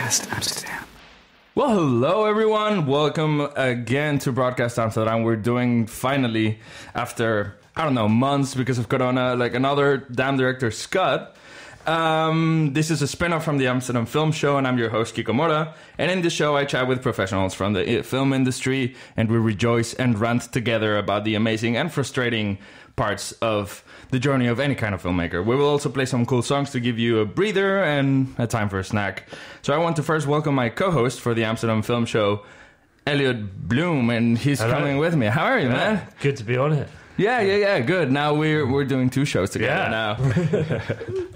Broadcast Amsterdam. Well, hello everyone. Welcome again to Broadcast Amsterdam. We're doing finally, after, months because of Corona, like another damn director's cut. This is a spin-off from the Amsterdam Film Show, and I'm your host, Kiko Morah. And in this show, I chat with professionals from the film industry, and we rejoice and rant together about the amazing and frustrating parts of the journey of any kind of filmmaker. We will also play some cool songs to give you a breather and a time for a snack. So I want to first welcome my co-host for the Amsterdam Film Show, Eliot Bloom, and he's coming with me. How are you, man? Good to be on it. Yeah, good. Now we're doing two shows together now.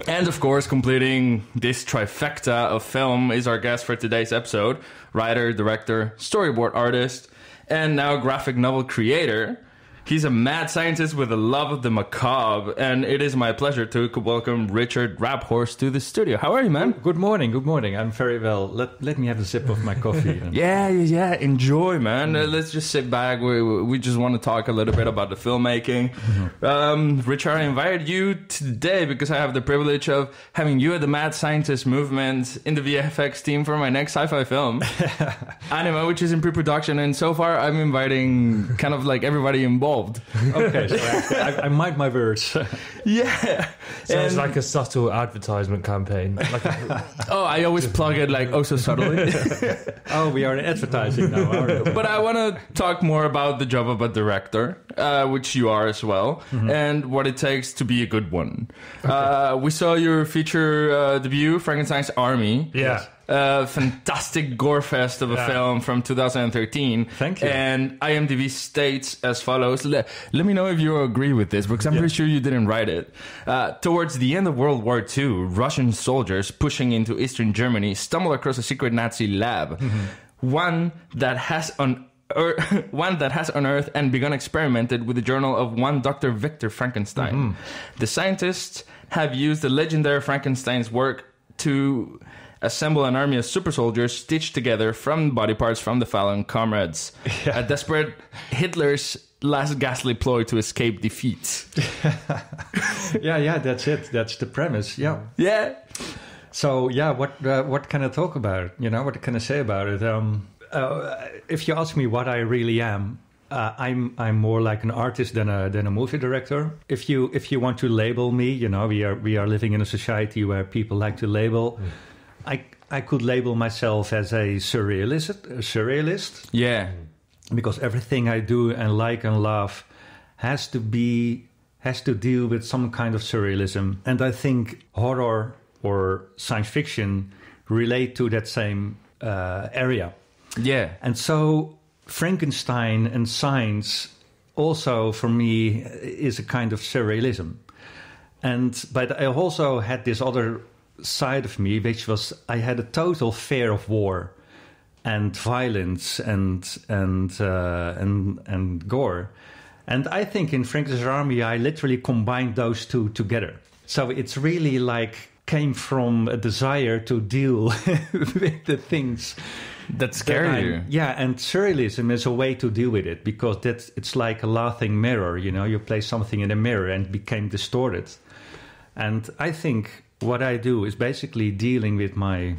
And of course, completing this trifecta of film is our guest for today's episode, writer, director, storyboard artist, and now graphic novel creator. He's a mad scientist with a love of the macabre, and it is my pleasure to welcome Richard Raaphorst to the studio. How are you, man? Good morning. I'm very well. Let me have a sip of my coffee. Yeah. Enjoy, man. Let's just sit back. We just want to talk a little bit about the filmmaking. Richard, I invited you today because I have the privilege of having you at the mad scientist movement in the VFX team for my next sci-fi film, Anima, which is in pre-production. And so far, I'm inviting kind of like everybody involved. Okay, so I mind my words. Yeah. Sounds like a subtle advertisement campaign. I always plug it like so subtly. We are in advertising now, aren't we? But I want to talk more about the job of a director, which you are as well, and what it takes to be a good one. Okay. We saw your feature debut, Frankenstein's Army. Yeah. Fantastic gore fest of a film from 2013. Thank you. And IMDb states as follows. Let me know if you agree with this, because I'm pretty sure you didn't write it. Towards the end of World War II, Russian soldiers pushing into Eastern Germany stumble across a secret Nazi lab, one that has unearthed and begun experimented with the journal of one Dr. Victor Frankenstein. The scientists have used the legendary Frankenstein's work to assemble an army of super soldiers stitched together from body parts from the fallen comrades. A desperate Hitler's last ghastly ploy to escape defeat. Yeah, that's it. That's the premise. Yeah. So what can I talk about? What can I say about it? If you ask me what I really am, I'm more like an artist than a movie director. If you want to label me, we are living in a society where people like to label. I could label myself as a surrealist. Yeah. Because everything I do and like and love has to deal with some kind of surrealism. And I think horror or science fiction relate to that same area. Yeah. And so Frankenstein and science also, for me, is a kind of surrealism. But I also had this other side of me, which was I had a total fear of war and violence and gore. And I think in Frankenstein's Army, I literally combined those two together. So it's really came from a desire to deal with the things that scare you. Yeah, and surrealism is a way to deal with it, because it's like a laughing mirror. You place something in a mirror and it became distorted. And I think what I do is basically dealing with my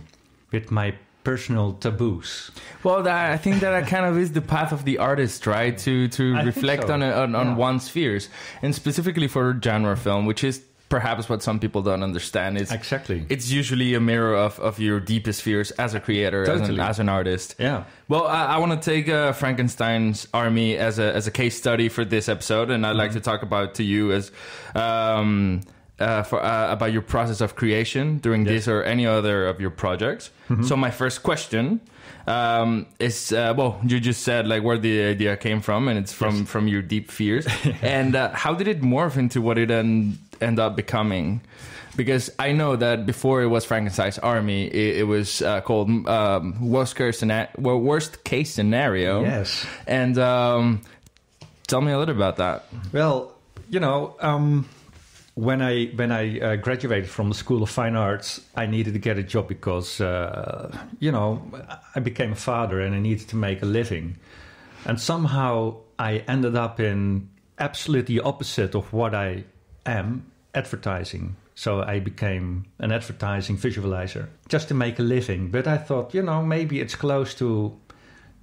personal taboos. Well, I think that kind of is the path of the artist, right? To reflect on one's fears, and specifically for genre film, which is perhaps what some people don't understand. Is exactly. It's usually a mirror of your deepest fears as a creator, as an artist. Yeah. Well, I want to take Frankenstein's Army as a case study for this episode, and I'd like to talk about to you as about your process of creation during this or any other of your projects. So my first question is, you just said where the idea came from, and it's from your deep fears. And how did it morph into what it end up becoming? Because I know that before it was Frankenstein's Army, it was called Worst Case Scenario. Yes. And tell me a little about that. Well, when I graduated from the School of Fine Arts, I needed to get a job because, I became a father and I needed to make a living. And somehow I ended up in absolutely opposite of what I am, advertising. So I became an advertising visualizer just to make a living. But I thought, maybe it's close to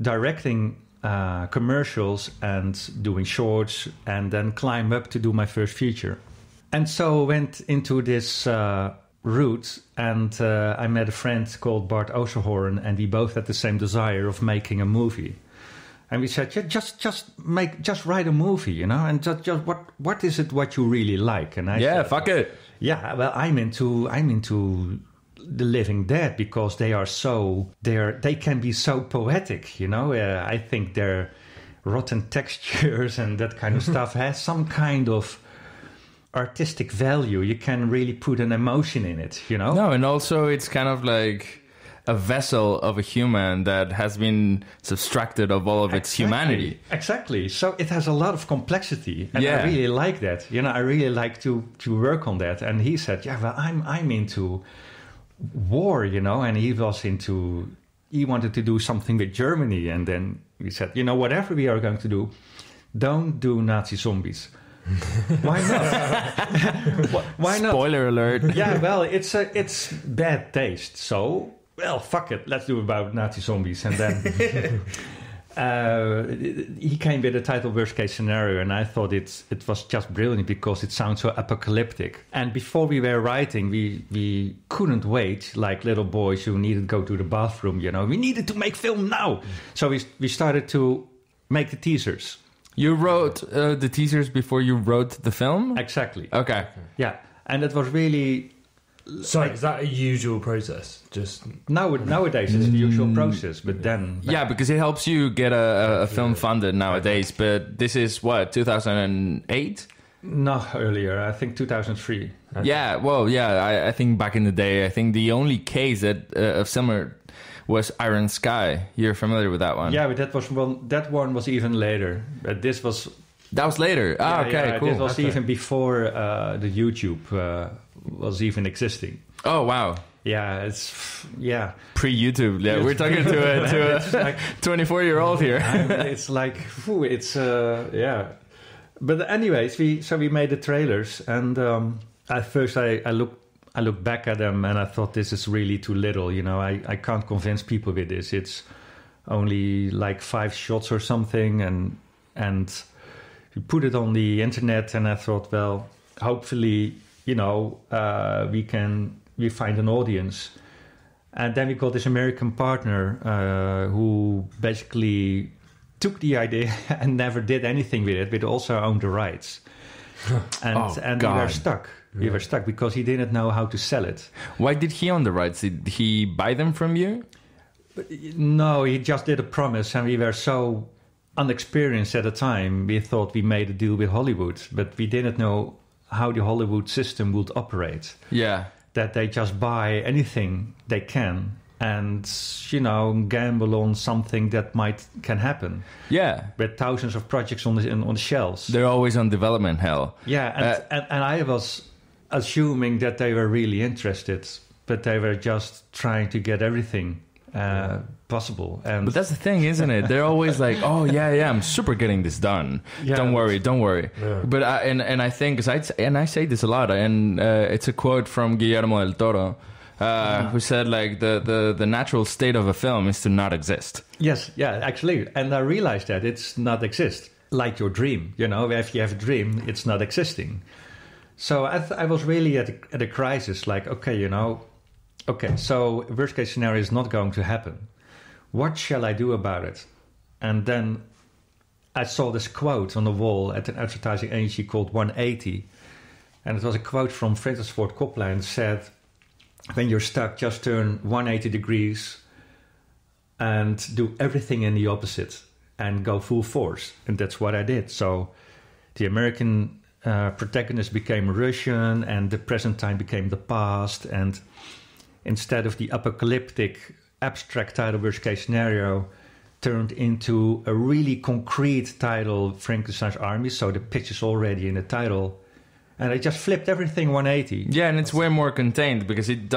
directing commercials and doing shorts and then climb up to do my first feature. And so went into this route, and I met a friend called Bart Oosterhoorn, and we both had the same desire of making a movie. And we said, just write a movie, and just what is it what you really like? And I said, fuck it. Yeah, well, I'm into the Living Dead because they can be so poetic, I think their rotten textures and that kind of stuff has some kind of artistic value. You can really put an emotion in it, No, and also it's kind of like a vessel of a human that has been subtracted of all of its humanity. Exactly. So it has a lot of complexity, and I really like that. I really like to work on that. And he said, "Yeah, well, I'm into war, and he wanted to do something with Germany." And then we said, whatever we are going to do, don't do Nazi zombies. Why not? Why not? Spoiler alert. Yeah, well, it's bad taste. So, well, fuck it. Let's do about Nazi zombies. And then he came with a title worst case scenario, and I thought it was just brilliant because it sounds so apocalyptic. And before we were writing, we couldn't wait like little boys who needed to go to the bathroom. We needed to make film now. So we started to make the teasers. You wrote the teasers before you wrote the film? Exactly. Okay. Yeah, and it was really... Sorry, is that a usual process? Just nowadays it's the usual process, but then... Yeah, because it helps you get a film funded nowadays, but this is, 2008? No, earlier, I think 2003. Yeah, well, I think back in the day, I think the only case that of similar was Iron Sky. You're familiar with that one? Yeah, but that one was even later. But this was... That was later? Cool. This was even before the YouTube was even existing. Oh, wow. Yeah, it's... Yeah. Pre-YouTube. Yeah, we're talking to a 24-year-old here. It's like... yeah. But anyways, we made the trailers, and at first I looked back at them and I thought, this is really too little. I can't convince people with this. It's only like 5 shots or something, and we put it on the internet, and I thought, well, hopefully, we find an audience. And then we got this American partner who basically took the idea and never did anything with it, but also owned the rights. And we were stuck. Yeah. We were stuck because he didn't know how to sell it. Why did he own the rights? Did he buy them from you? No, he just did a promise, and we were so unexperienced at the time. We thought we made a deal with Hollywood, but we didn't know how the Hollywood system would operate. Yeah. That they just buy anything they can and, gamble on something that can happen. Yeah. With thousands of projects on the shelves. They're always on development hell. Yeah, and I was assuming that they were really interested, but they were just trying to get everything possible. But that's the thing, isn't it? They're always like, oh, yeah, I'm super getting this done. Yeah, don't worry. Yeah. But I think, I say this a lot, and it's a quote from Guillermo del Toro, who said, like, the natural state of a film is to not exist. Yes, yeah, actually. And I realized that it's not exist. Like your dream, if you have a dream, it's not existing. So I was really at a crisis, like, okay, so worst case scenario is not going to happen. What shall I do about it? And then I saw this quote on the wall at an advertising agency called 180. And it was a quote from Francis Ford Coppola, and said, when you're stuck, just turn 180 degrees and do everything in the opposite and go full force. And that's what I did. So the American protagonist became Russian, and the present time became the past. And instead of the apocalyptic, abstract title, worst case scenario, turned into a really concrete title, Frankenstein's Army. So the pitch is already in the title. And I just flipped everything 180. Yeah, and it's way more contained because it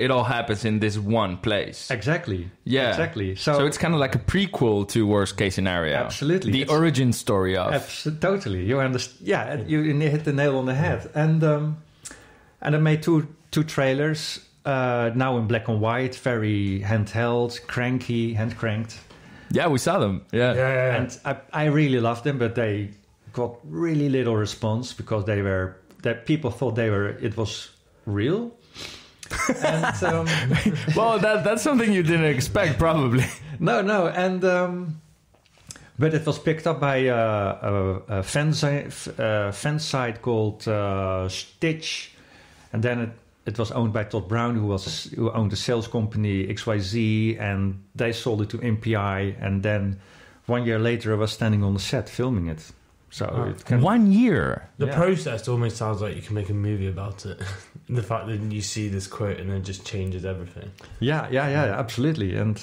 all happens in this one place. Exactly. Yeah. Exactly. So it's kind of like a prequel to Worst Case Scenario. Absolutely. The origin story of. Totally. You understand? Yeah, you hit the nail on the head. And And I made two trailers, now in black and white, very handheld, hand cranked. Yeah, we saw them. Yeah. And I really loved them, but they got really little response because people thought it was real. And, well, that's something you didn't expect, probably. No, and but it was picked up by a fan site called Stitch, and then it was owned by Todd Brown, who owned a sales company XYZ, and they sold it to MPI, and then 1 year later I was standing on the set filming it. So 1 year. The process almost sounds like you can make a movie about it. The fact that you see this quote and then just changes everything. Yeah, absolutely. And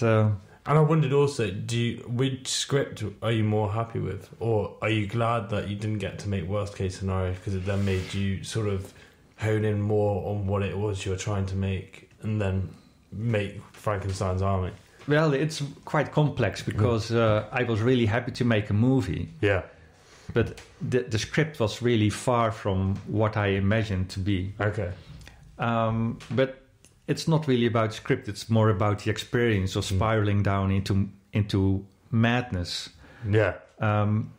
I wondered also, which script are you more happy with, or are you glad that you didn't get to make worst case scenario because it then made you sort of hone in more on what it was you were trying to make, and then make Frankenstein's Army? Well, it's quite complex because I was really happy to make a movie. Yeah. But the script was really far from what I imagined to be. Okay. But it's not really about script. It's more about the experience of spiraling down into madness. Yeah.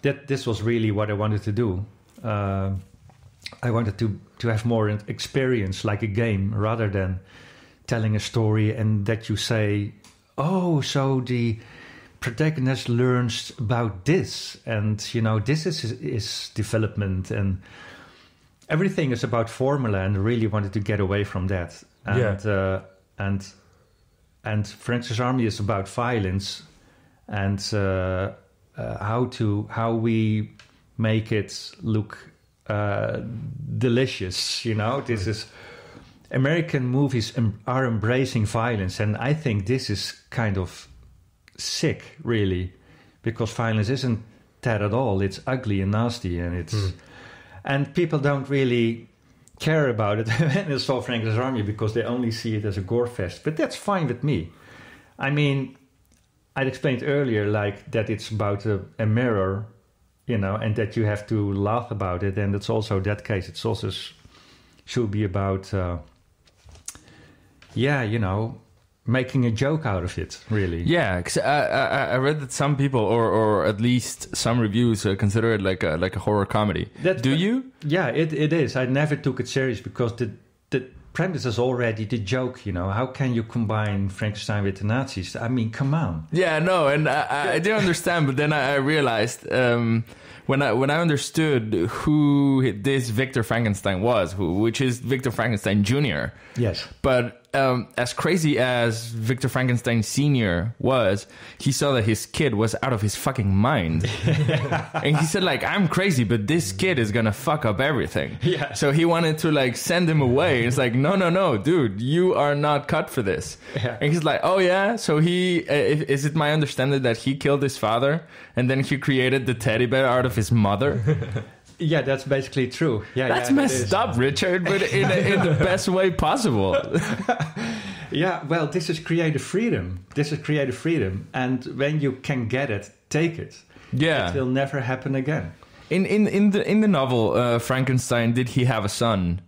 This was really what I wanted to do. I wanted to have more experience, like a game, rather than telling a story and that you say, oh, so the protagonist learns about this, and this is development, and everything is about formula, and I really wanted to get away from that. And Frankenstein's Army is about violence and how we make it look delicious. This is American movies are embracing violence, and I think this is kind of sick, really, because violence isn't that at all. It's ugly and nasty, and and people don't really care about it when they saw Frankenstein's Army because they only see it as a gore fest. But that's fine with me. I mean, I explained earlier, like, that it's about a mirror, and that you have to laugh about it, and it's also that case. It's also should be about, making a joke out of it, really. Yeah, because I read that some people, or at least some reviews, consider it like a horror comedy. Do you? Yeah, it is. I never took it serious because the premise is already the joke. How can you combine Frankenstein with the Nazis? I mean, come on. Yeah, no, and I didn't understand, but then I realized when I understood who this Victor Frankenstein was, which is Victor Frankenstein Jr. Yes, but as crazy as Victor Frankenstein Sr. was, he saw that his kid was out of his fucking mind. And he said, like, I'm crazy, but this kid is gonna fuck up everything. Yeah. So he wanted to, like, send him away. It's like, no, dude, you are not cut for this. Yeah. And he's like, oh yeah? So is it my understanding that he killed his father and then he created the teddy bear out of his mother? Yeah, that's basically true. That's messed up, Richard, but in the best way possible. Yeah, well, this is creative freedom. And when you can get it, take it. Yeah. It will never happen again. In the novel, Frankenstein, did he have a son?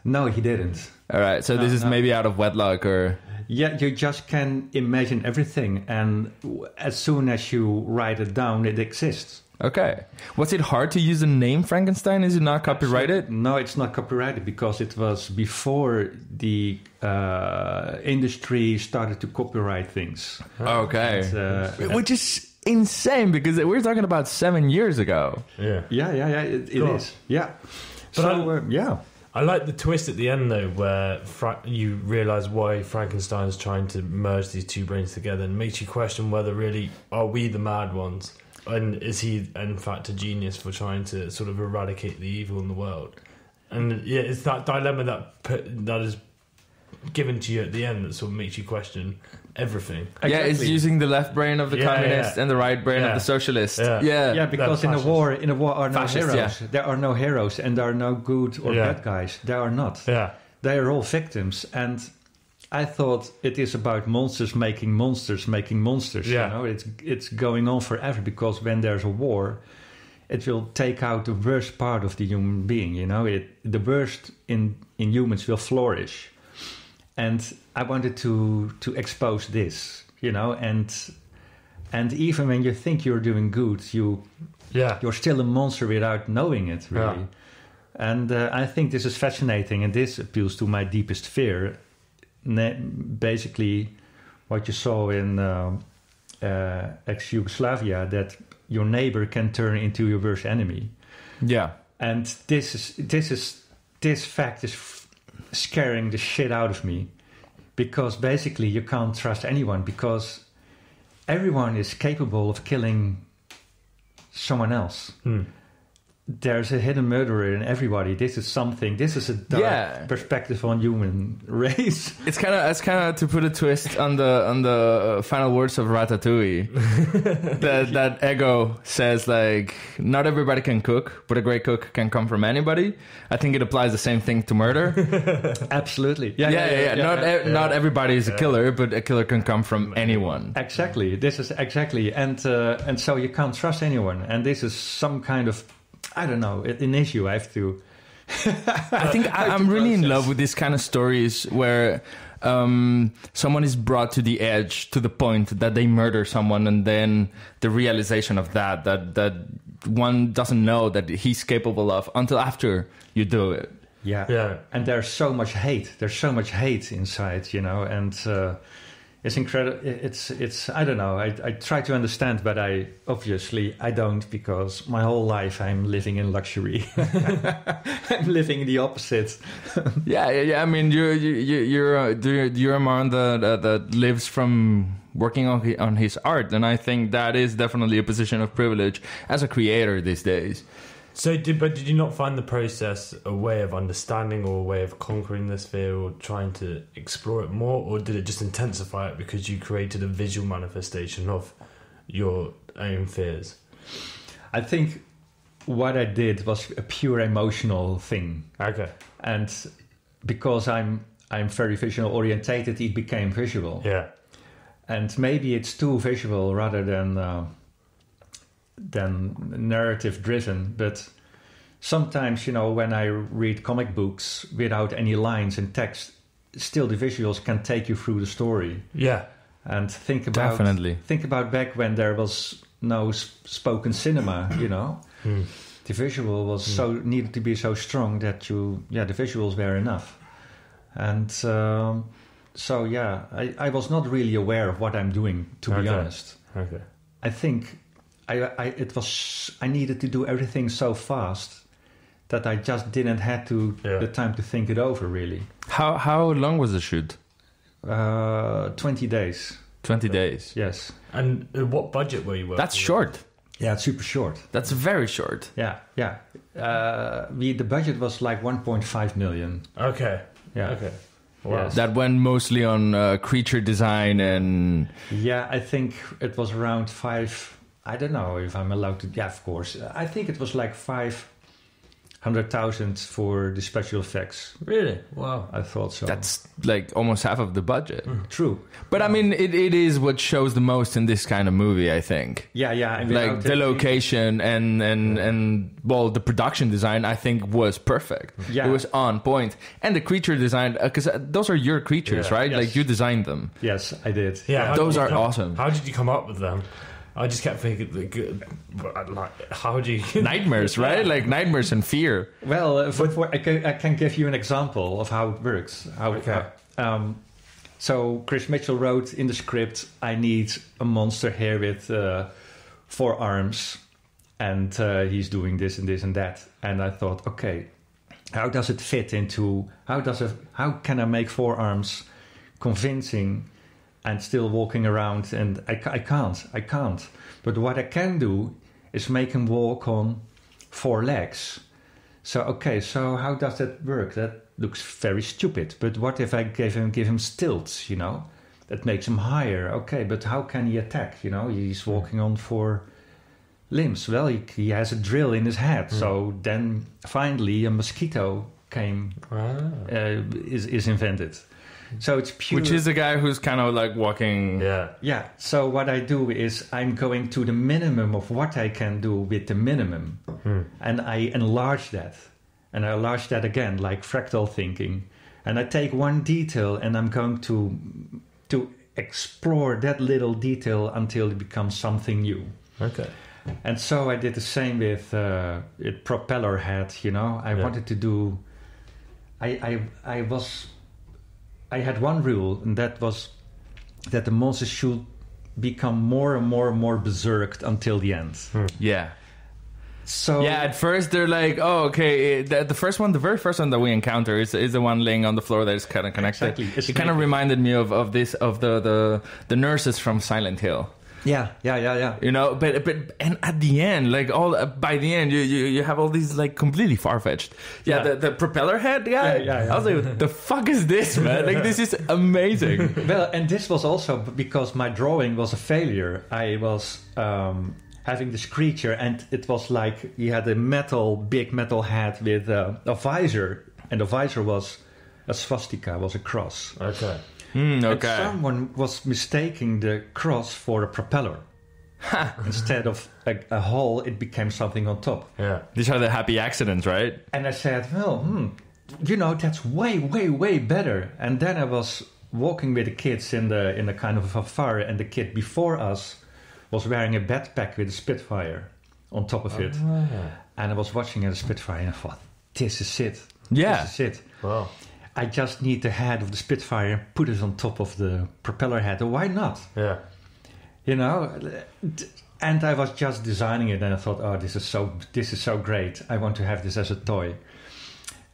No, he didn't. All right, so this is maybe out of wedlock, or... Yeah, you just can imagine everything, and as soon as you write it down, it exists. Okay. Was it hard to use the name Frankenstein? Is it not copyrighted? No, it's not copyrighted because it was before the industry started to copyright things. Okay. Which is insane because we're talking about 7 years ago. Yeah. It is. Yeah. But I like the twist at the end, though, where you realise why Frankenstein's trying to merge these two brains together, and makes you question whether really are we the mad ones. And is he, in fact, a genius for trying to sort of eradicate the evil in the world? And yeah, it's that dilemma that is given to you at the end that sort of makes you question everything. Exactly. Yeah, it's using the left brain of the communist and the right brain of the socialist. Yeah, because in a war are no heroes. Yeah. There are no heroes, and there are no good or bad guys. There are not. Yeah, they are all victims, and I thought it is about monsters making monsters. Yeah. It's going on forever because when there's a war, it will take out the worst part of the human being. The worst in humans will flourish, and I wanted to expose this. And even when you think you're doing good, you're still a monster without knowing it, really. Yeah. And I think this is fascinating, and this appeals to my deepest fear. Basically, what you saw in ex-Yugoslavia, that your neighbor can turn into your worst enemy. Yeah. And this fact is scaring the shit out of me, because basically you can't trust anyone, because everyone is capable of killing someone else. There's a hidden murderer in everybody. This is a dark perspective on human race. It's kind of to put a twist on the final words of Ratatouille. that Ego says, like, not everybody can cook, but a great cook can come from anybody. I think it applies the same thing to murder. Absolutely. Not everybody is a killer, but a killer can come from anyone. Exactly. This is exactly, and so you can't trust anyone. And this is some kind of, I don't know, an issue I have to... I think I'm really in love with these kind of stories where someone is brought to the edge, to the point that they murder someone, and then the realization of that one doesn't know that he's capable of until after you do it. Yeah. And there's so much hate. There's so much hate inside, and... it's incredible. It's. I don't know. I try to understand, but I don't, because my whole life I'm living in luxury. I'm living the opposite. Yeah. I mean, you're a man that lives from working on his art, and I think that is definitely a position of privilege as a creator these days. So, did you not find the process a way of understanding or a way of conquering this fear or trying to explore it more, or did it just intensify it because you created a visual manifestation of your own fears? I think what I did was a pure emotional thing. Okay. And because I'm very visual orientated, it became visual. Yeah. And maybe it's too visual rather than narrative driven, but sometimes, when I read comic books without any lines and text, still the visuals can take you through the story. Yeah. And think about back when there was no spoken cinema, the visual was needed to be so strong that the visuals were enough. And I was not really aware of what I'm doing, to be honest. Okay. I think I needed to do everything so fast that I just didn't have the time to think it over, really. How long was the shoot? 20 days. 20 days. Yes. And what budget were you working? That's short. Yeah, it's super short. That's very short. Yeah. The budget was like 1.5 million. Okay. Yeah. Okay. Wow. Yes. That went mostly on creature design and... Yeah, I think it was around 5... I don't know if I'm allowed to... Yeah, of course. I think it was like 500,000 for the special effects. Really? Wow. I thought so. That's like almost half of the budget. True. But I mean, it is what shows the most in this kind of movie, I think. Yeah. I mean, like the location and the production design, I think, was perfect. Yeah. It was on point. And the creature design, because those are your creatures, right? Yes. Like you designed them. Yes, I did. Yeah. Those are awesome. How did you come up with them? I just kept thinking, how do you... Nightmares, right? Like nightmares and fear. Well, I can give you an example of how it works. So Chris Mitchell wrote in the script, I need a monster here with 4 arms, and he's doing this and this and that. And I thought, okay, how does it fit into... How can I make 4 arms convincing... and still walking around, and I can't. But what I can do is make him walk on 4 legs. So how does that work? That looks very stupid. But what if I give him stilts, That makes him higher. Okay, but how can he attack, He's walking on 4 limbs. Well, he has a drill in his head. So then finally a mosquito is invented. So it's pure. Which is a guy who's kind of like walking. Yeah. So what I do is I'm going to the minimum of what I can do with the minimum. And I enlarge that. And I enlarge that again, like fractal thinking. And I take one detail and I'm going to explore that little detail until it becomes something new. Okay. And so I did the same with propeller head, you know. I wanted to do... I had one rule, and that was that the monsters should become more and more and more berserked until the end. Yeah. So yeah, at first they're like, oh, okay. The very first one that we encounter is the one laying on the floor that is kind of connected. Exactly. It kind of reminded me of the nurses from Silent Hill. Yeah. You know, but and at the end, like by the end, you have all these like completely far fetched. Yeah, the propeller head guy. Yeah. I was like, what the fuck is this, man? Like this is amazing. Well, and this was also because my drawing was a failure. I was having this creature, and it was like he had a big metal head with a visor, and the visor was a swastika, was a cross. Okay. Okay. And someone was mistaking the cross for a propeller. Instead of a hole, it became something on top. Yeah. These are the happy accidents, right? And I said, well, you know, that's way, way, way better. And then I was walking with the kids in the kind of a fire, and the kid before us was wearing a backpack with a Spitfire on top of it. Oh. And I was watching the Spitfire, and I thought, this is it. Yeah. This is it. Wow. I just need the head of the Spitfire and put it on top of the propeller head. Why not? Yeah. You know? And I was just designing it, and I thought, oh, this is so great. I want to have this as a toy.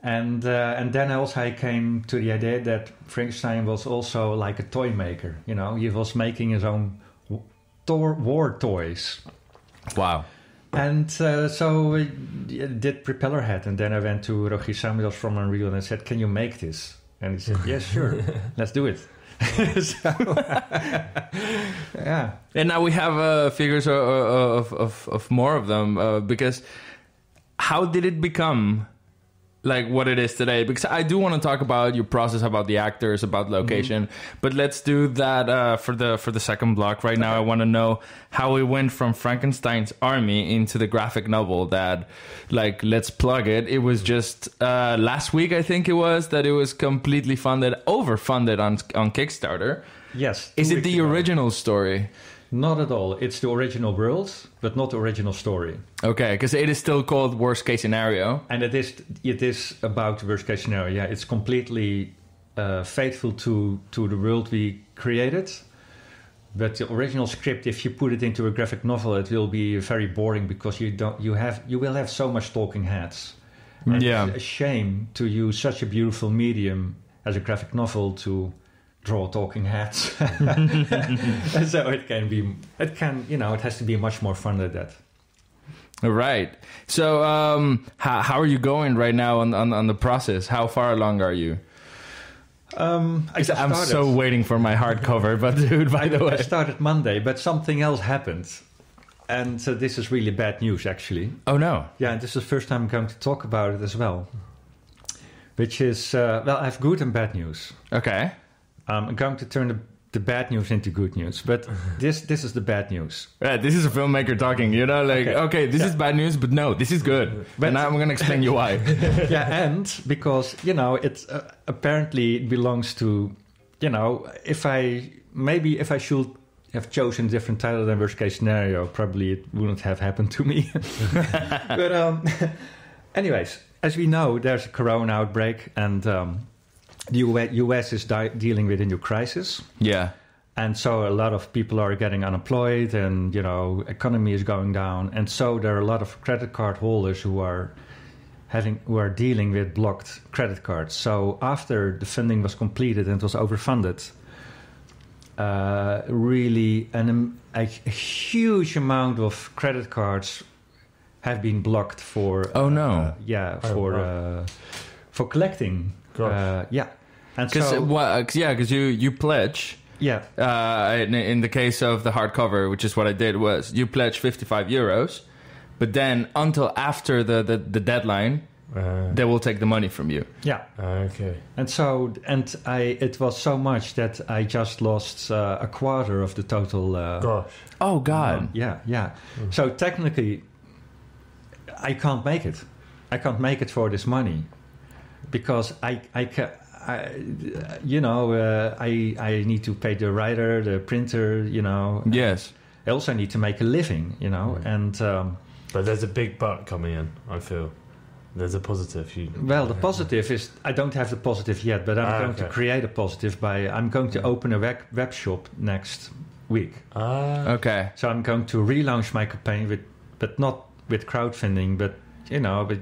And then I came to the idea that Frankenstein was also like a toy maker. You know, he was making his own war toys. Wow. And so we did propeller head, and then I went to Rogier Samuels from Unreal and I said, can you make this? And he said, yes, sure, let's do it. Yeah. And now we have figures of more of them because how did it become like what it is today? Because I do want to talk about your process, about the actors, about location, but let's do that for the second block. Right now, I want to know how we went from Frankenstein's army into the graphic novel that, like, let's plug it. It was just last week, I think it was, that it was completely overfunded on Kickstarter. Yes. Is it the original story? Not at all. It's the original world, but not the original story. Okay, because it is still called Worst Case Scenario. And it is about the worst case scenario. Yeah, it's completely faithful to the world we created. But the original script, if you put it into a graphic novel, it will be very boring because you will have so much talking heads. And it's a shame to use such a beautiful medium as a graphic novel to draw talking heads. And so it has to be much more fun than that. Right. So how are you going right now on the process? How far along are you? I'm so waiting for my hardcover, but dude, by the way, I started Monday, but something else happened. And so this is really bad news, actually. Oh no. Yeah, and this is the first time I'm going to talk about it as well. Which is, I have good and bad news. Okay. I'm going to turn the bad news into good news, but this is the bad news. Yeah, this is a filmmaker talking, you know, like, okay, this is bad news, but no, this is good. But and I'm going to explain you why. Yeah, and because, you know, it apparently belongs to, you know, if I should have chosen a different title than Worst Case Scenario, probably it wouldn't have happened to me. But anyways, as we know, there's a corona outbreak, and the US is dealing with a new crisis. Yeah. And so a lot of people are getting unemployed, and, you know, economy is going down. And so there are a lot of credit card holders who are dealing with blocked credit cards. So after the funding was completed and it was overfunded, really a huge amount of credit cards have been blocked for... Oh, no. For collecting. Yeah. And because you pledge. Yeah. In the case of the hardcover, which is what I did, was you pledge €55, but then until after the deadline, they will take the money from you. Yeah. Okay. And so, it was so much that I just lost a quarter of the total. Gosh. Oh God. Yeah. So technically, I can't make it. I can't make it for this money because I need to pay the writer, the printer. Yes. I also need to make a living. And. But there's a big but coming in, I feel. There's a positive. The positive is... I don't have the positive yet, but I'm going to create a positive I'm going to open a web shop next week. Okay. So I'm going to relaunch my campaign, but not with crowdfunding, but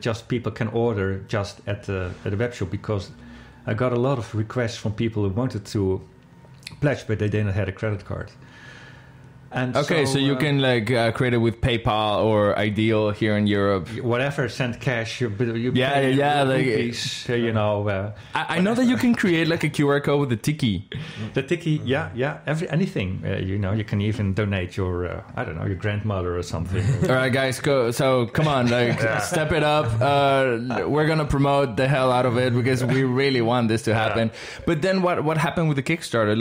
just people can order just at the web shop, because I got a lot of requests from people who wanted to pledge, but they didn't have a credit card. And so you can create it with PayPal or Ideal here in Europe. Whatever, send cash. You rupees, I know that you can create like a QR code with the tiki. The tiki, anything. You can even donate your your grandmother or something. All right, guys, go. So come on, step it up. We're gonna promote the hell out of it because we really want this to happen. Yeah. But then what happened with the Kickstarter?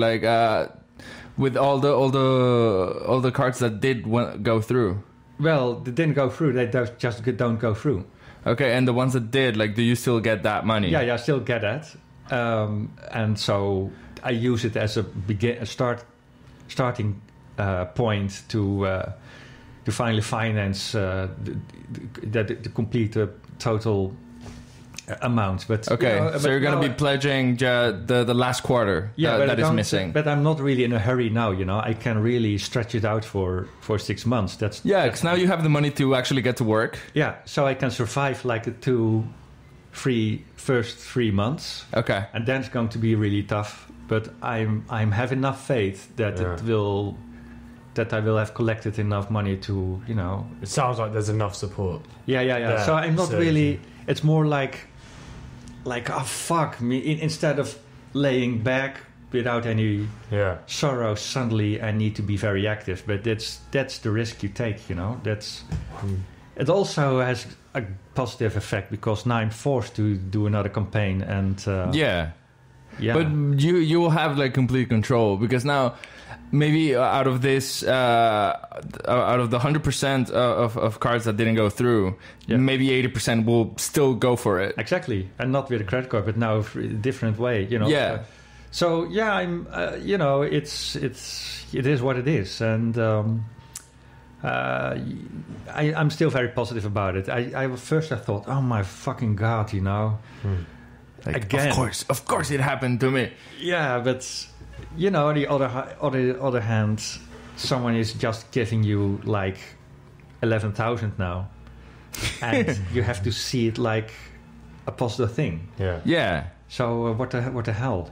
With all the cards that did go through. Well, they didn't go through. They just don't go through. Okay, and the ones that did, do you still get that money? Yeah, I still get that. And so I use it as a starting point to finally finance the complete total amount. But so you're going to be pledging the last quarter that is missing. But I'm not really in a hurry now. I can really stretch it out for 6 months. Because now you have the money to actually get to work. Yeah, so I can survive the first 3 months. Okay, and then it's going to be really tough. But I'm have enough faith that I will have collected enough money to It sounds like there's enough support. Yeah. So I'm not really. It's more like oh fuck me, instead of laying back without any sorrow. Suddenly I need to be very active, but that's the risk you take. It also has a positive effect because now I'm forced to do another campaign and but you will have complete control because now maybe out of this out of the 100% of cards that didn't go through, maybe 80% will still go for it. Exactly, and not with a credit card, but now a different way. So I'm it is what it is, and I'm still very positive about it. I thought, oh my fucking god, again. Of course it happened to me. Yeah, but on the other hand, someone is just giving you 11,000 now, and you have to see it like a positive thing. Yeah. So what the hell,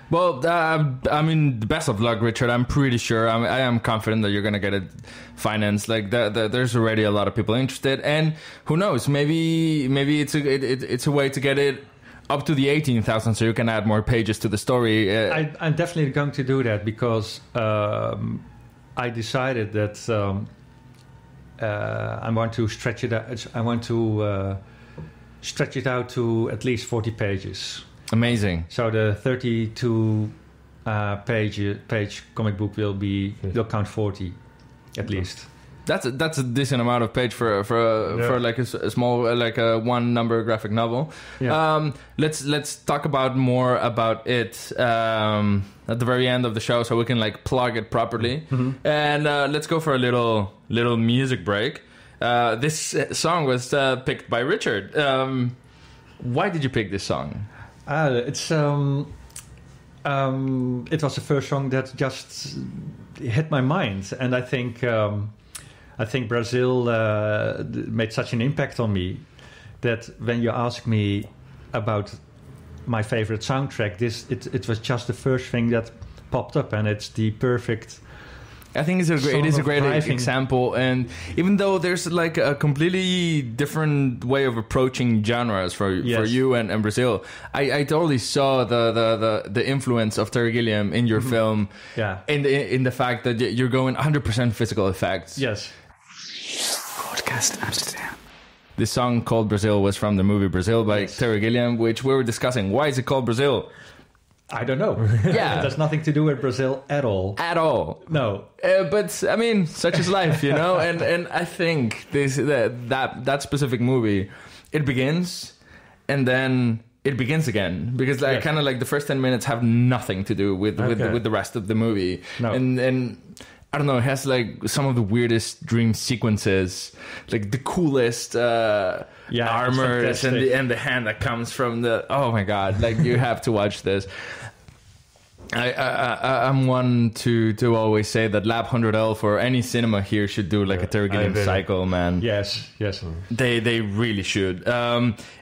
Well, the best of luck, Richard. I'm pretty sure. I am confident that you're gonna get it financed. There's already a lot of people interested, and who knows? Maybe it's a way to get it up to the 18,000, so you can add more pages to the story. I'm definitely going to do that because I decided that I want to stretch it out. I want to stretch it out to at least 40 pages. Amazing. So the 32 page comic book will count 40 at least. That's a decent amount of page for a small a one number graphic novel. Yeah. Let's talk more about it at the very end of the show, so we can plug it properly. Mm-hmm. And let's go for a little music break. This song was picked by Richard. Why did you pick this song? It was the first song that just hit my mind, and I think Brazil made such an impact on me that when you ask me about my favorite soundtrack, it was just the first thing that popped up, and it's the perfect. I think it is a great example, and even though there's a completely different way of approaching genres for you and Brazil, I totally saw the influence of Terry Gilliam in your film, in the fact that you're going 100% physical effects. Yes. Podcast Amsterdam. The song called Brazil was from the movie Brazil by Terry Gilliam, which we were discussing. Why is it called Brazil? I don't know. Yeah. It has nothing to do with Brazil at all. At all. No. But I mean, such is life, you know. and I think that specific movie, it begins, and then it begins again, because kind of like the first 10 minutes have nothing to do with the rest of the movie. No. And I don't know, it has like some of the weirdest dream sequences, like the coolest armors and the hand that comes from the, oh my god, like you have to watch this. I'm one to always say that Lab 100L for any cinema here should do like a Terry Gilliam cycle, man. Yes. They really should.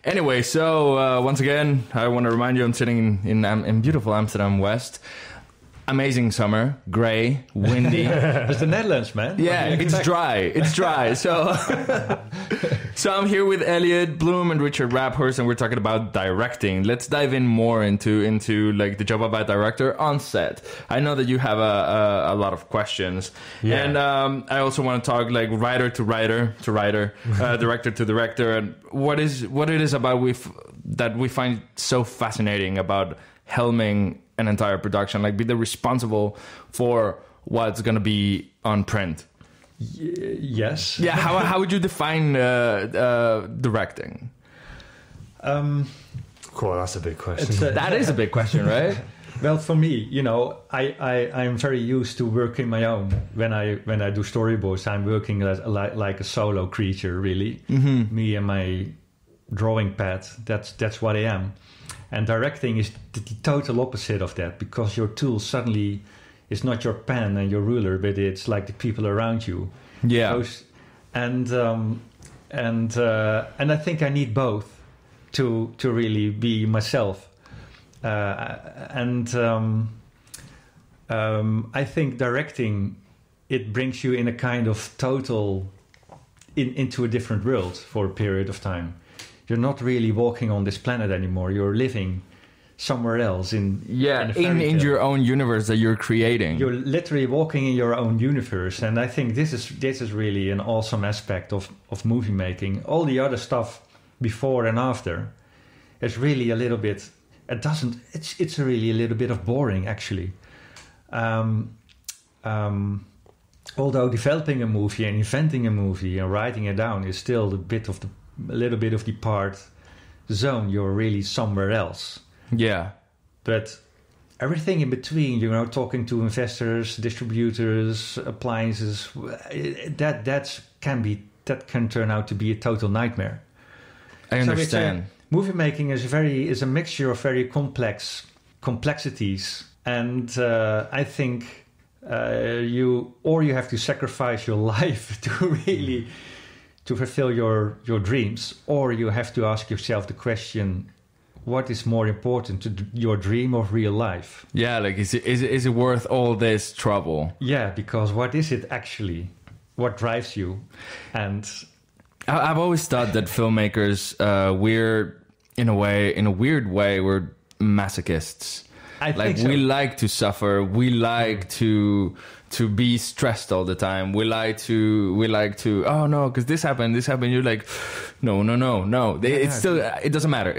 Anyway, so once again, I want to remind you, I'm sitting in beautiful Amsterdam West. Amazing summer, grey, windy. It's the Netherlands, man. Yeah, it's dry. So, so I'm here with Eliot Bloom and Richard Raaphorst, and we're talking about directing. Let's dive in more into like the job of a director on set. I know that you have a lot of questions, and I also want to talk like writer to writer, director to director, and what it is about that we find so fascinating about helming an entire production, like be the responsible for what's going to be on print. Yes. Yeah. How would you define directing? Cool. That's a big question. That is a big question, right? Well, for me, you know, I'm very used to working my own. When I do storyboards, I'm working like a solo creature, really. Mm-hmm. Me and my drawing pad. That's what I am. And directing is the total opposite of that, because your tool suddenly is not your pen and your ruler, but it's like the people around you. Yeah. And I think I need both to really be myself. I think directing, it brings you in a kind of total into a different world for a period of time. You're not really walking on this planet anymore. You're living somewhere else in your own universe that you're creating. You're literally walking in your own universe, and I think this is really an awesome aspect of movie making. All the other stuff before and after is really a little bit. It's really a little bit of boring, actually. Although developing a movie and inventing a movie and writing it down is still a little bit of the part zone, you're really somewhere else. Yeah. But everything in between, you know, talking to investors, distributors, appliances, that can turn out to be a total nightmare. I understand. Movie making is a mixture of very complexities, and I think you have to sacrifice your life to fulfill your dreams, or you have to ask yourself the question, what is more important, to your dream or real life? Yeah, like is it worth all this trouble? Yeah, because what is it actually? What drives you? And I've always thought that filmmakers, we're in a weird way, we're masochists. I think so. We like to suffer. We like to be stressed all the time. We like to. Oh no, because this happened. You're like, no. It doesn't matter.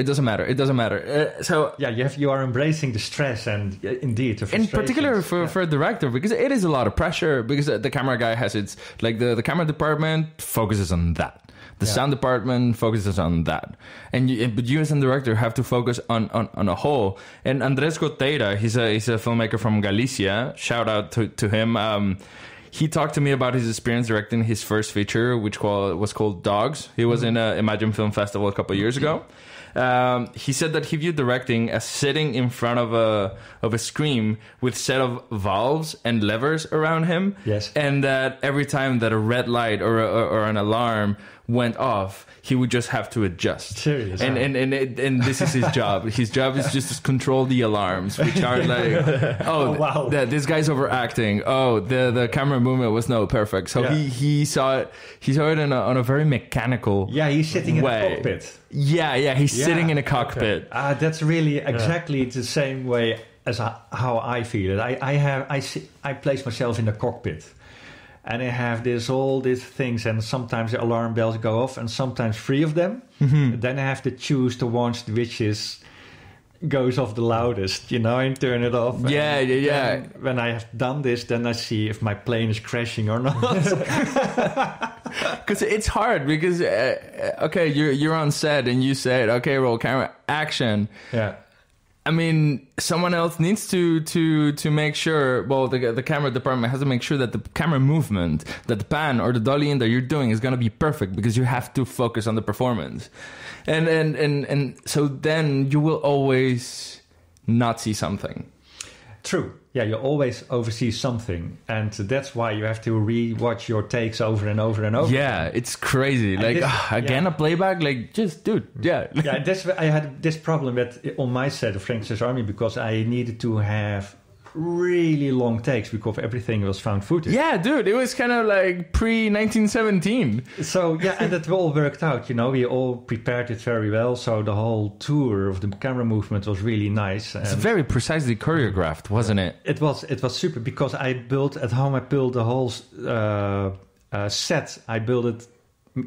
So yeah, you are embracing the stress and indeed the frustration. In particular for a director, because it is a lot of pressure. Because the camera guy has the camera department focuses on that. The sound department focuses on that, but you as a director have to focus on a whole. And Andrés Goteira, he's a filmmaker from Galicia. Shout out to him. He talked to me about his experience directing his first feature, which was called Dogs. He was in a Imagine Film Festival a couple of years ago. He said that he viewed directing as sitting in front of a screen with set of valves and levers around him. Yes. And that every time that a red light or an alarm went off, he would just have to adjust. Serious. And this is his job. His job is just to control the alarms, which are like, wow, this guy's overacting. Oh, the camera movement was no perfect. So he saw it. He saw it on a very mechanical. Yeah, he's sitting in a cockpit. Yeah, he's sitting in a cockpit. Okay. That's really exactly the same way as how I feel it. I place myself in the cockpit. and I have all these things, and sometimes the alarm bells go off, and sometimes 3 of them. Then I have to choose the ones which goes off the loudest, and turn it off. Yeah. When I have done this, then I see if my plane is crashing or not. Because it's hard, because okay, you're on set and you said, okay, roll camera, action. Yeah. I mean, someone else needs to make sure. Well, the camera department has to make sure that the camera movement, that the pan or the dolly in that you're doing is going to be perfect, because you have to focus on the performance, and so then you will always not see something. True. Yeah, you always oversee something, and that's why you have to re-watch your takes over and over and over. Yeah, it's crazy. And a playback, just dude. Yeah. Yeah, I had this problem on my set of Frankstein's Army, because I needed to have really long takes because everything was found footage. Yeah, dude, it was kind of like pre-1917. So, yeah, and it all worked out, we all prepared it very well, so the whole tour of the camera movement was really nice. It's very precisely choreographed, wasn't it? It was super, because I built the whole set. I built it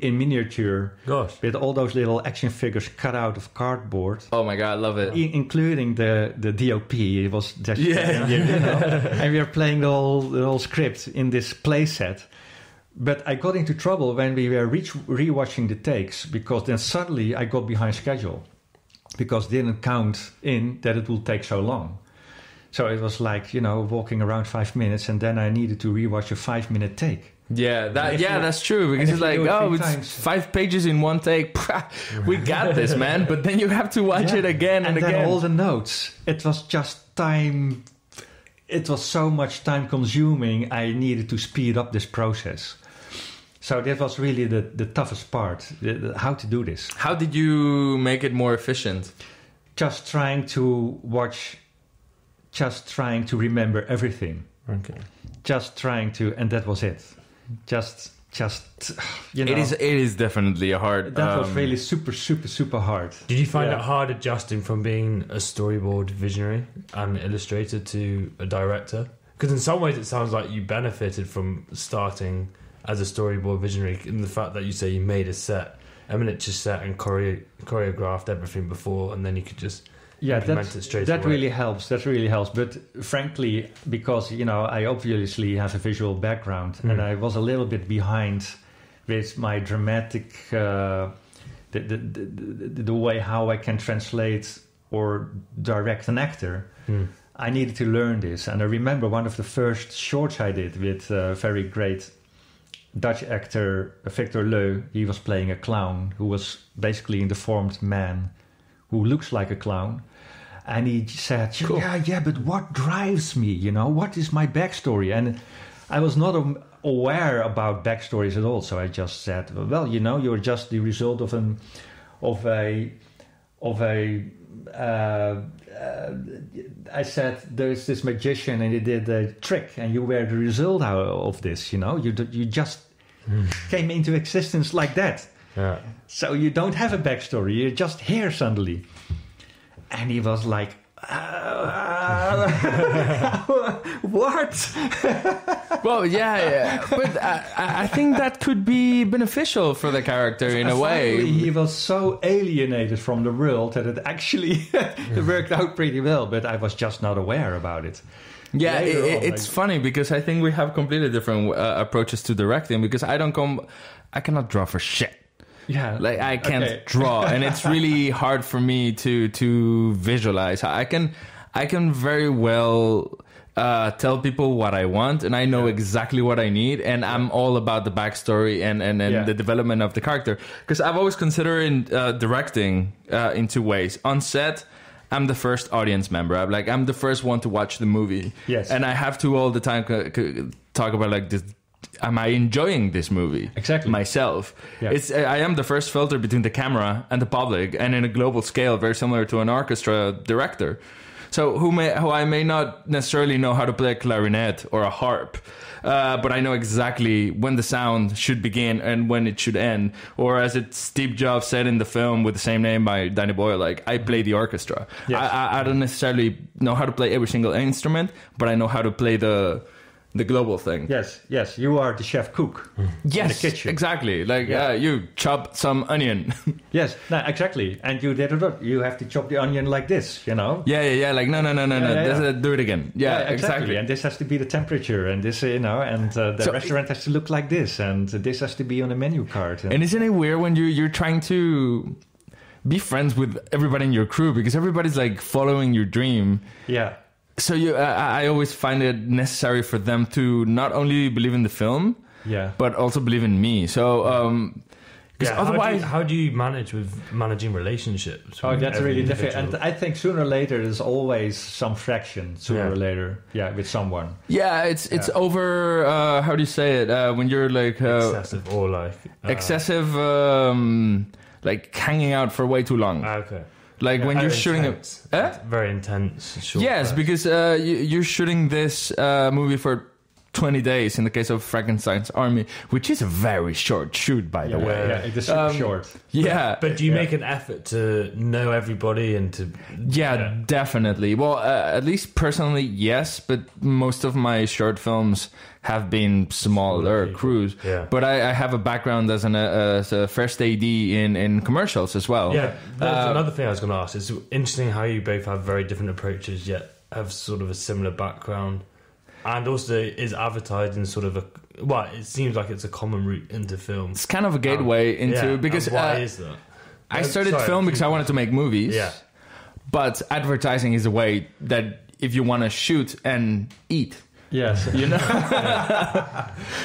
in miniature. Gosh. With all those little action figures cut out of cardboard. Oh my god, I love it. Including the DOP. It was just and we were playing the whole script in this play set. But I got into trouble when we were rewatching the takes, because then suddenly I got behind schedule, because it didn't count in that it will take so long. So it was like, walking around 5 minutes, and then I needed to rewatch a 5-minute take. Yeah, that's true, because it's like, it's 5 pages in one take. We got this, man. But then you have to watch it again and again. And then all the notes. It was just time. It was so much time consuming. I needed to speed up this process. So that was really the toughest part. How to do this. How did you make it more efficient? Just trying to watch. Just trying to remember everything. Okay. Just trying to, and that was it. Just It is definitely a hard. That was really super hard. Did you find it hard adjusting from being a storyboard visionary and illustrator to a director? Because in some ways it sounds like you benefited from starting as a storyboard visionary in the fact that you say you made a miniature set and choreographed everything before, and then you could just implement it straight away. That really helps. But frankly, because I obviously have a visual background, and I was a little bit behind with my dramatic the way how I can translate or direct an actor. I needed to learn this, and I remember one of the first shorts I did with a very great Dutch actor Victor Leu. He was playing a clown who was basically a deformed man who looks like a clown. And he said, cool. but what drives me? What is my backstory? And I was not aware about backstories at all. So I just said, well, you're just the result of I said, there's this magician and he did a trick, and you were the result of this. You just came into existence like that. Yeah. So you don't have a backstory. You're just here suddenly. And he was like, what? Well, yeah. But I think that could be beneficial for the character in a way. He was so alienated from the world that it actually worked out pretty well. But I was just not aware about it. Yeah, it's funny because I think we have completely different approaches to directing, because I cannot draw for shit. Yeah, I can't draw, and it's really hard for me to visualize. I can very well tell people what I want, and I know exactly what I need, and I'm all about the backstory and the development of the character. Because I've always considered directing in two ways. On set, I'm the first audience member. I'm the first one to watch the movie. Yes, and I have to all the time talk about this. Am I enjoying this movie? Exactly. Myself. Yeah. I am the first filter between the camera and the public, and in a global scale, very similar to an orchestra director. So who I may not necessarily know how to play a clarinet or a harp, but I know exactly when the sound should begin and when it should end. Or as Steve Jobs said in the film with the same name by Danny Boyle, I play the orchestra. Yes. I don't necessarily know how to play every single instrument, but I know how to play the the global thing. Yes, you are the chef cook. Yes, in the kitchen. exactly. Like you chop some onion. Yes, no, exactly. And you did it. You have to chop the onion like this, you know. Yeah. Like no. Do it again. Yeah, exactly. And this has to be the temperature, and this, and the restaurant has to look like this, and this has to be on the menu card. And isn't it weird when you're trying to be friends with everybody in your crew because everybody's like following your dream? Yeah. So I always find it necessary for them to not only believe in the film, but also believe in me. So, otherwise, how do you manage with managing relationships? Oh, that's really difficult. And I think sooner or later there's always some fraction. Sooner or later, with someone. Yeah, it's over. How do you say it? When you're like excessive or like excessive, like hanging out for way too long. Okay. Like when you're shooting intense. Very intense. Short yes, because you're shooting this movie for 20 days in the case of Frankenstein's Army, which is a very short shoot, by the way. Yeah, it is super short. Yeah. But do you make an effort to know everybody and to... Yeah, definitely. Well, at least personally, yes, but most of my short films have been smaller crews. Yeah. But I have a background as a first AD in commercials as well. Yeah, that's another thing I was going to ask. It's interesting how you both have very different approaches, yet have sort of a similar background. And also is advertised in sort of a... Well, it seems like it's a common route into film. It's kind of a gateway into... Because why is that? I started film because I wanted to make movies. Yeah. But advertising is a way that if you want to shoot and eat... Yes. You know?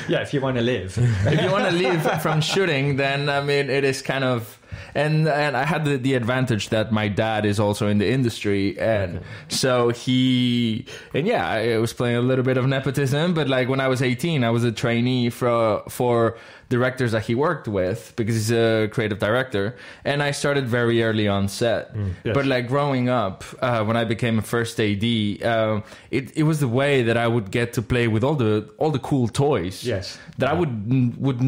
Yeah, if you want to live. If you want to live from shooting, then, I mean, it is kind of... And I had the advantage that my dad is also in the industry, and so I was playing a little bit of nepotism. But like when I was 18, I was a trainee for directors that he worked with because he's a creative director, and I started very early on set. Yes. But like growing up, when I became a first AD, it was the way that I would get to play with all the cool toys. Yes. That I would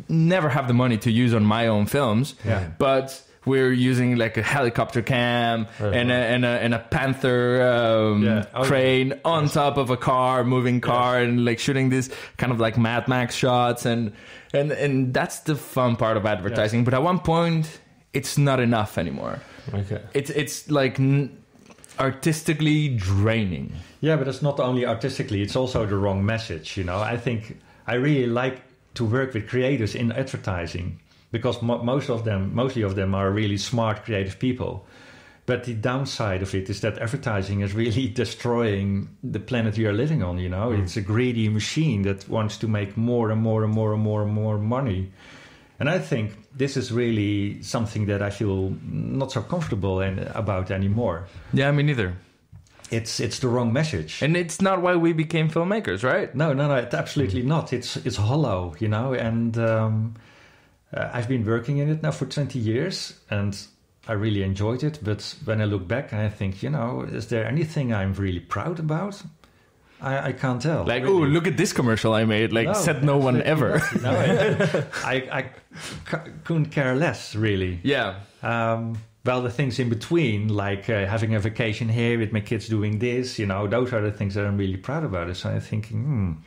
never have the money to use on my own films. Yeah. But we're using like a helicopter cam and a panther crane on top of a moving car, and like shooting this kind of like Mad Max shots, and that's the fun part of advertising. Yes. But at one point, it's not enough anymore. Okay, it's like artistically draining. Yeah, but it's not only artistically; it's also the wrong message. You know, I think I really like to work with creators in advertising, because mostly of them are really smart, creative people. But the downside of it is that advertising is really destroying the planet we are living on, you know. It's a greedy machine that wants to make more and more and more and more and more money. And I think this is really something that I feel not so comfortable about anymore. Yeah, me neither. It's the wrong message. And it's not why we became filmmakers, right? No, it's absolutely not. It's hollow, you know, and... I've been working in it now for 20 years, and I really enjoyed it. But when I look back, I think, you know, is there anything I'm really proud about? I can't tell. Like, really. Oh, look at this commercial I made. Like, said no one ever. No, I couldn't care less, really. Yeah. Well, the things in between, like having a vacation here with my kids doing this, you know, those are the things that I'm really proud about. So I'm thinking,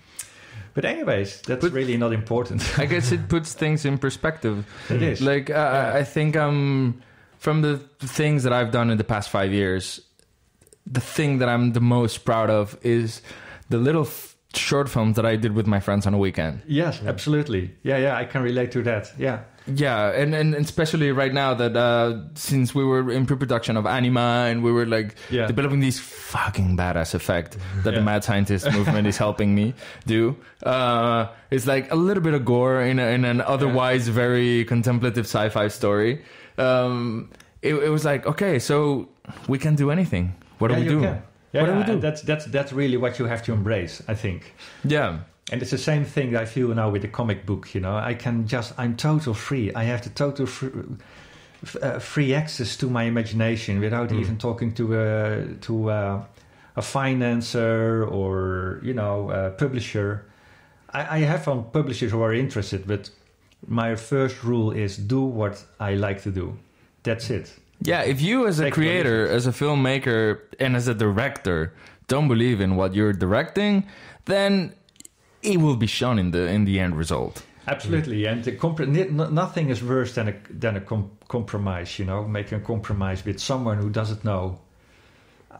But anyways, that's really not important. I guess it puts things in perspective. It is. Like, I think from the things that I've done in the past 5 years, the thing that I'm the most proud of is the little short films that I did with my friends on a weekend. Yes, absolutely. Yeah, I can relate to that. Yeah. Yeah, and especially right now that since we were in pre-production of Anima and we were like developing these fucking badass effect that the Mad Scientist movement is helping me do. It's like a little bit of gore in an otherwise very contemplative sci-fi story. It was like, okay, so we can do anything. What do we do? What do we do? That's really what you have to embrace, I think. Yeah. And it's the same thing I feel now with the comic book, you know. I'm total free. I have the total free access to my imagination without even talking to a financer or, you know, a publisher. I have some publishers who are interested, but my first rule is do what I like to do. That's it. Yeah, if you as a creator, as a filmmaker, and as a director don't believe in what you're directing, then it will be shown in the end result. Absolutely, and nothing is worse than a compromise. Making a compromise with someone who doesn't know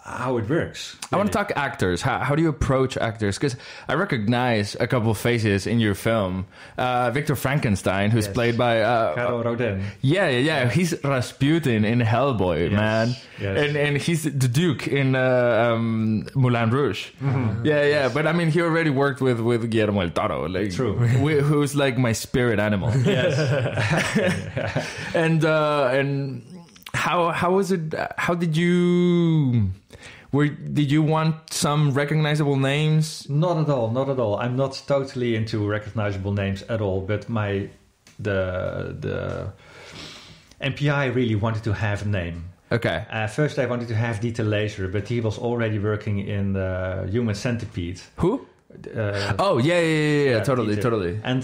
how it works. I want to talk actors. How do you approach actors? Because I recognize a couple of faces in your film. Victor Frankenstein, who's played by Kiko Morah. Yeah. He's Rasputin in Hellboy, man. Yes. And he's the Duke in Moulin Rouge. Mm-hmm. Yeah. But I mean, he already worked with Guillermo del Toro, like, true. Who's like my spirit animal. Yes. And how was it? How did you? Did you want some recognizable names? Not at all. I'm not totally into recognizable names at all. But the MPI really wanted to have a name. Okay. First, I wanted to have Dieter Laser, but he was already working in the Human Centipede. Who? Totally. And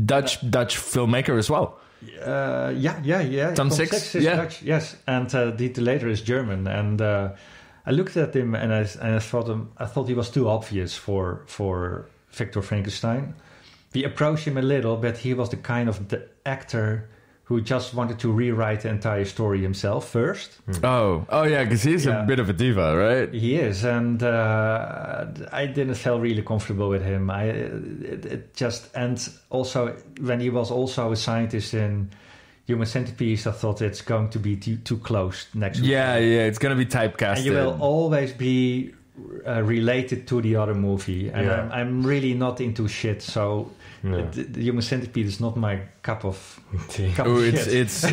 Dutch filmmaker as well. Yeah. Tom Six is Dutch, yes. And Dieter Laser is German. And I looked at him and I thought he was too obvious for Victor Frankenstein. We approached him a little, but he was the kind of the actor who just wanted to rewrite the entire story himself first. Oh yeah, because he's a bit of a diva, right? He is, and I didn't feel really comfortable with him. And also when he was also a scientist in Human Centipede, I thought it's going to be too close next to Yeah, it's going to be typecasted. And you will always be related to the other movie. And I'm really not into shit, so the Human Centipede is not my cup of tea. It's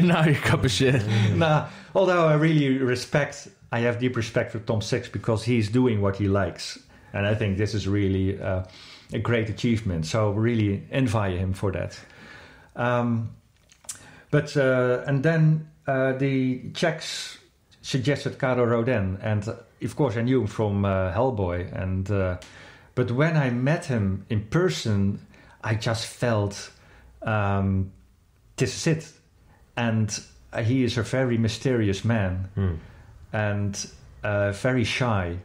not your cup of shit. Nah, although I have deep respect for Tom Six because he's doing what he likes. And I think this is really a great achievement. So really envy him for that. And then the Czechs suggested Kiko Morah, and of course I knew him from Hellboy. But when I met him in person, I just felt this is it. And he is a very mysterious man and very shy.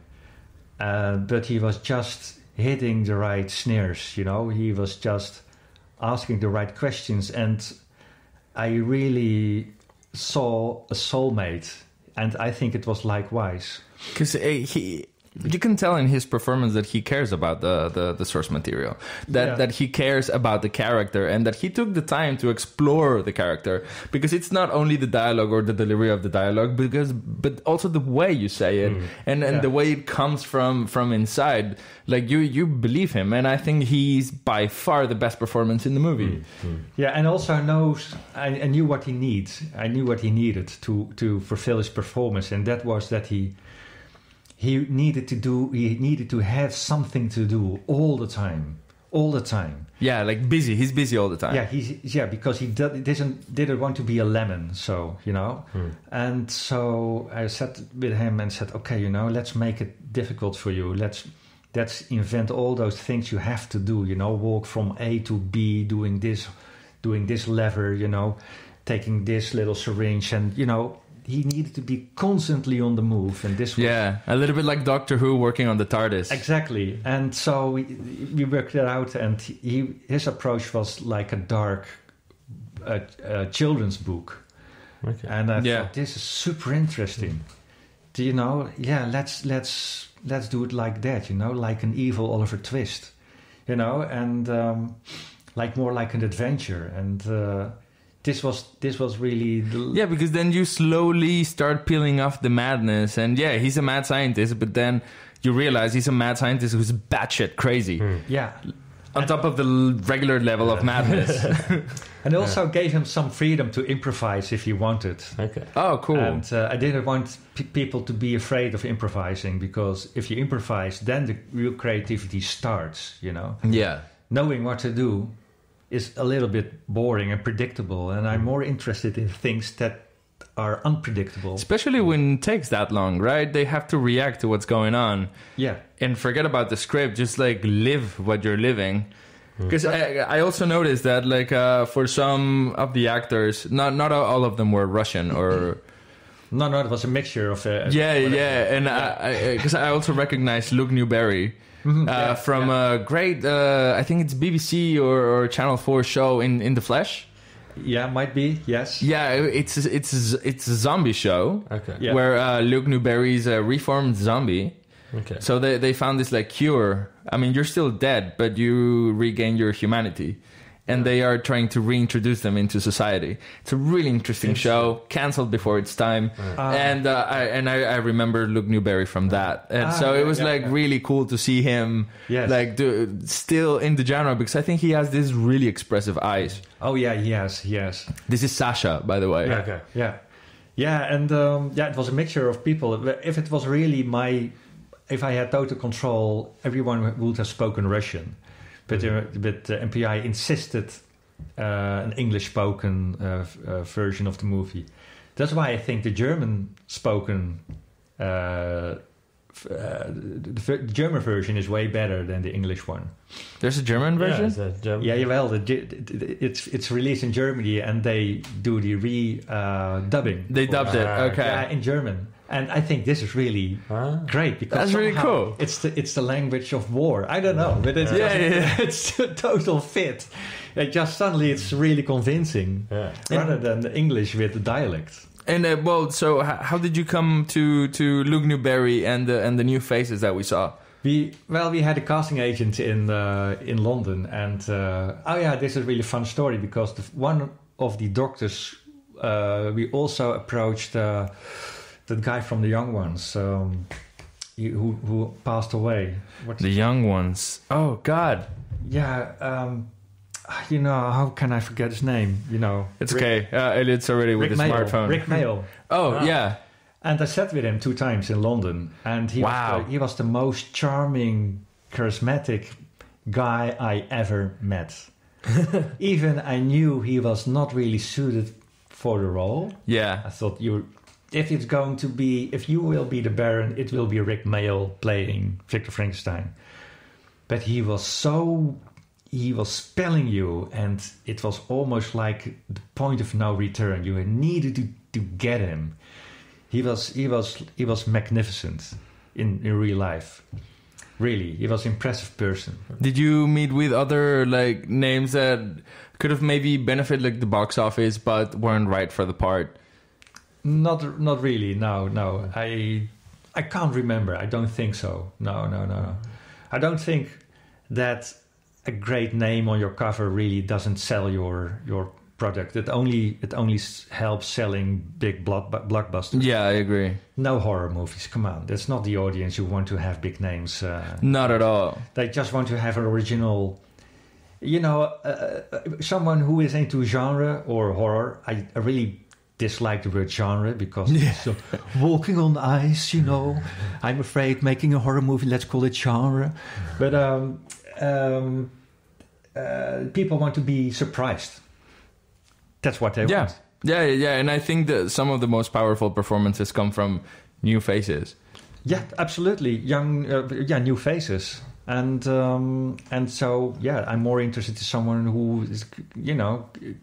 But he was just hitting the right snares, He was just asking the right questions, and I really saw a soulmate, and I think it was likewise. Because you can tell in his performance that he cares about the source material, that he cares about the character, and that he took the time to explore the character, because it's not only the dialogue or the delivery of the dialogue, but also the way you say it and the way it comes from inside. Like you believe him, and I think he's by far the best performance in the movie. Yeah, and also I knew what he needs. I knew what he needed to fulfill his performance, and that was that he needed to have something to do all the time. Yeah, like busy. He's busy all the time. Yeah, because he didn't want to be a lemon. So and so I sat with him and said, okay, let's make it difficult for you. Let's invent all those things you have to do. Walk from A to B, doing this lever. Taking this little syringe, and he needed to be constantly on the move, and this was... Yeah, a little bit like Doctor Who working on the TARDIS. Exactly, and so we worked it out, and his approach was like a dark children's book. Okay. And I thought, this is super interesting. Let's do it like that, like an evil Oliver Twist, and more like an adventure, and... This was really... because then you slowly start peeling off the madness. And he's a mad scientist, but then you realize he's a mad scientist who's batshit crazy. Yeah. On top of the regular level of madness. And also gave him some freedom to improvise if he wanted. Okay. Oh, cool. And I didn't want people to be afraid of improvising, because if you improvise, then the real creativity starts, Yeah. Knowing what to do is a little bit boring and predictable, and I'm more interested in things that are unpredictable. Especially when it takes that long, right? They have to react to what's going on. Yeah. And forget about the script, just live what you're living. Because I also noticed that for some of the actors, not all of them were Russian or No, it was a mixture of... and because I also recognize Luke Newberry from a great, I think it's BBC or Channel 4 show in The Flesh. Yeah, might be, yes. Yeah, it's a zombie show Okay. where Luke Newberry's a reformed zombie. Okay. So they found this like cure. I mean, you're still dead, but you regain your humanity. And they are trying to reintroduce them into society. It's a really interesting show, cancelled before its time. And I remember Luke Newberry from that. And so it was really cool to see him still in the genre, because I think he has these really expressive eyes. Oh, yeah, he has. This is Sasha, by the way. Okay. Yeah, and it was a mixture of people. If it was really if I had total control, everyone would have spoken Russian. But MPI insisted an English-spoken version of the movie. That's why I think the German-spoken the German version is way better than the English one. There's a German version? Yeah, well, it's released in Germany and they do the dubbing. They dubbed it, okay. Yeah, in German. And I think this is really great because that's really cool. It's the language of war. I don't know, but it's a total fit. Suddenly it's really convincing, rather than the English with the dialect. And so how did you come to Luke Newberry and the new faces that we saw? We had a casting agent in London, and this is a really fun story because one of the doctors we also approached. The guy from The Young Ones, who passed away. The Young Ones. Oh God. Yeah. How can I forget his name? It's okay. Elliot's already with his smartphone. Rick Mayall. Oh yeah. And I sat with him 2 times in London, and he was the most charming, charismatic guy I ever met. Even I knew he was not really suited for the role. Yeah. I thought if you will be the Baron, it will be Rick Mayall playing Victor Frankenstein. But he was spelling you, and it was almost like the point of no return. You needed to get him. He was magnificent in real life. Really, he was an impressive person. Did you meet with other names that could have maybe benefited the box office but weren't right for the part? Not really. No. I can't remember. I don't think so. No. I don't think that a great name on your cover really doesn't sell your product. It only helps selling big blockbusters. Yeah, I agree. No horror movies. Come on, that's not the audience who want to have big names. Not at all. They just want to have an original. Someone who is into genre or horror. I really dislike the word genre because it's walking on ice, I'm afraid making a horror movie, let's call it genre. But people want to be surprised. That's what they want. Yeah, and I think that some of the most powerful performances come from new faces. Yeah, absolutely. New faces. And so, I'm more interested in someone who is,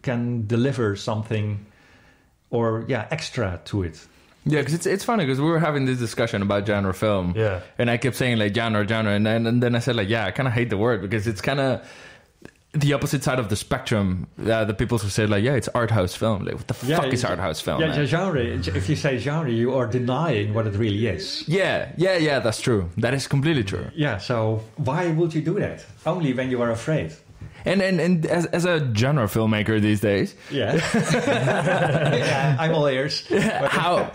can deliver something or extra to it. Yeah, because it's funny because we were having this discussion about genre film. Yeah. And I kept saying genre, and then I said I kind of hate the word because it's kind of the opposite side of the spectrum. The people who say it's art house film. What the fuck is art house film? Yeah, genre. If you say genre, you are denying what it really is. Yeah, that's true. That is completely true. Yeah, so why would you do that? Only when you are afraid. And as a genre filmmaker these days, I'm all ears. How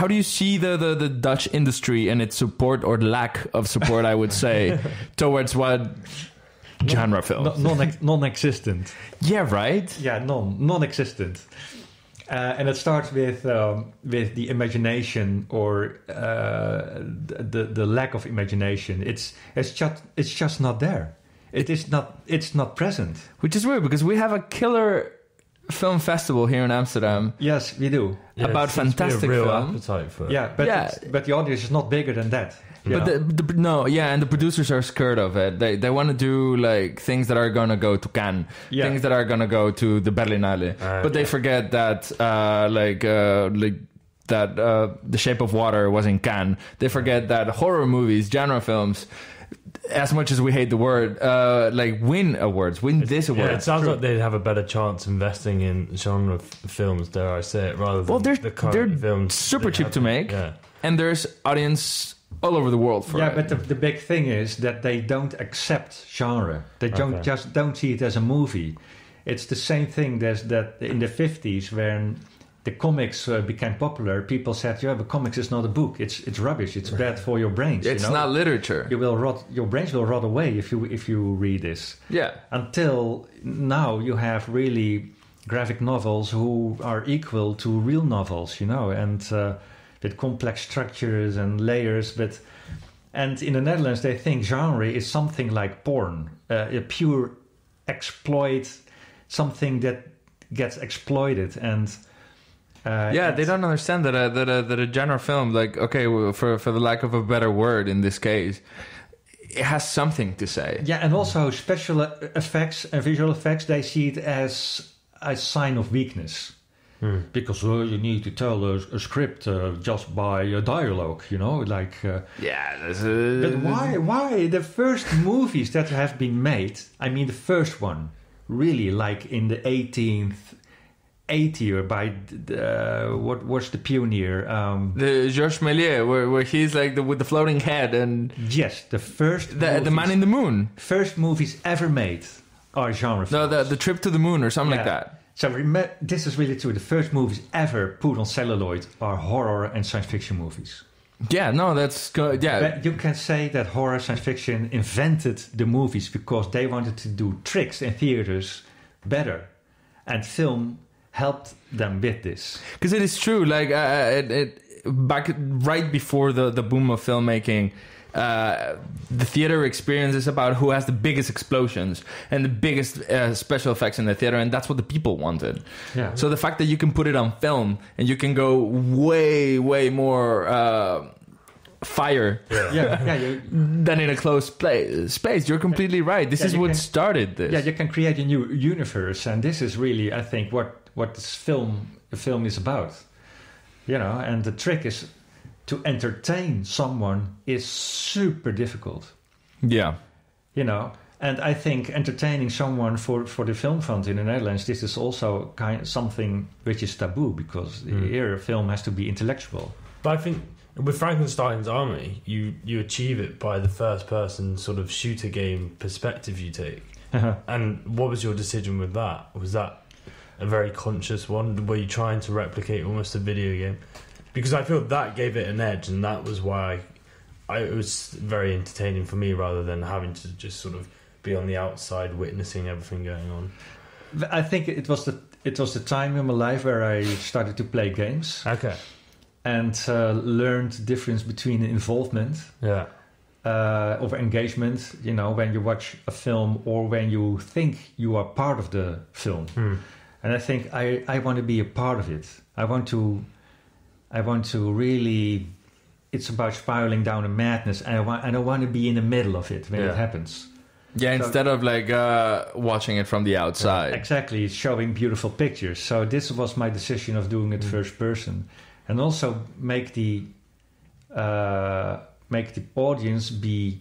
do you see the Dutch industry and its support or lack of support, I would say, towards what genre films? Non-existent. Yeah, right. Yeah, non-existent. And it starts with the imagination or the lack of imagination. It's just not there. It's not present. Which is weird because we have a killer film festival here in Amsterdam. Yes, we do. About fantastic real film. Appetite for it. Yeah, but the audience is not bigger than that. Yeah. But and the producers are scared of it. They want to do things that are gonna go to Cannes, things that are gonna go to the Berlinale, but they forget that The Shape of Water was in Cannes. They forget that horror movies, genre films, as much as we hate the word, win awards, this award. Yeah, it sounds like they'd have a better chance investing in genre films, dare I say it, rather than the current films. Super cheap to make, and there's audience all over the world for it. Yeah, but the big thing is that they don't accept genre. They don't see it as a movie. It's the same thing as that in the 50s when the comics became popular. People said, "Yeah, but comics is not a book. It's rubbish. It's bad for your brains. It's not literature. Your brains will rot away if you read this." Yeah. Until now, you have really graphic novels who are equal to real novels, and with complex structures and layers. And in the Netherlands, they think genre is something like porn, a pure exploit, something that gets exploited and. They don't understand that a genre film, for the lack of a better word in this case, it has something to say. Yeah, and also special effects and visual effects, they see it as a sign of weakness. Because you need to tell a script just by dialogue, But why? The first movies that have been made, I mean the first one, really like in the 18th... 80 by what was the pioneer? The Georges Méliès, where he's with the floating head and yes, the first the Man in the Moon. First movies ever made are genre films. No, the Trip to the Moon or something like that. So this is really true. The first movies ever put on celluloid are horror and science fiction movies. Yeah, no, that's good. Yeah, but you can say that horror science fiction invented the movies because they wanted to do tricks in theaters better, and film helped them with this. Because it is true, back right before the boom of filmmaking, the theater experience is about who has the biggest explosions and the biggest special effects in the theater, and that's what the people wanted. Yeah. So the fact that you can put it on film and you can go way, way more fire than in a closed space. You're completely right. This is what started this. Yeah, you can create a new universe, and this is really, I think, what this film is about. And the trick is to entertain someone is super difficult. Yeah. And I think entertaining someone for the film fund in the Netherlands, this is also something which is taboo, because here a film has to be intellectual. But I think with Frankenstein's Army, you achieve it by the first person sort of shooter game perspective you take. And what was your decision with that? Was that a very conscious one? Were you trying to replicate almost a video game? Because I feel that gave it an edge, and that was why it was very entertaining for me, rather than having to just sort of be on the outside witnessing everything going on. I think it was the time in my life where I started to play games. Okay. And learned the difference between involvement of engagement, when you watch a film or when you think you are part of the film. And I think I want to be a part of it. I want to really, it's about spiraling down a madness, and I want to be in the middle of it when it happens. Yeah, so, instead of watching it from the outside. Exactly, showing beautiful pictures. So this was my decision of doing it first person. And also make the audience be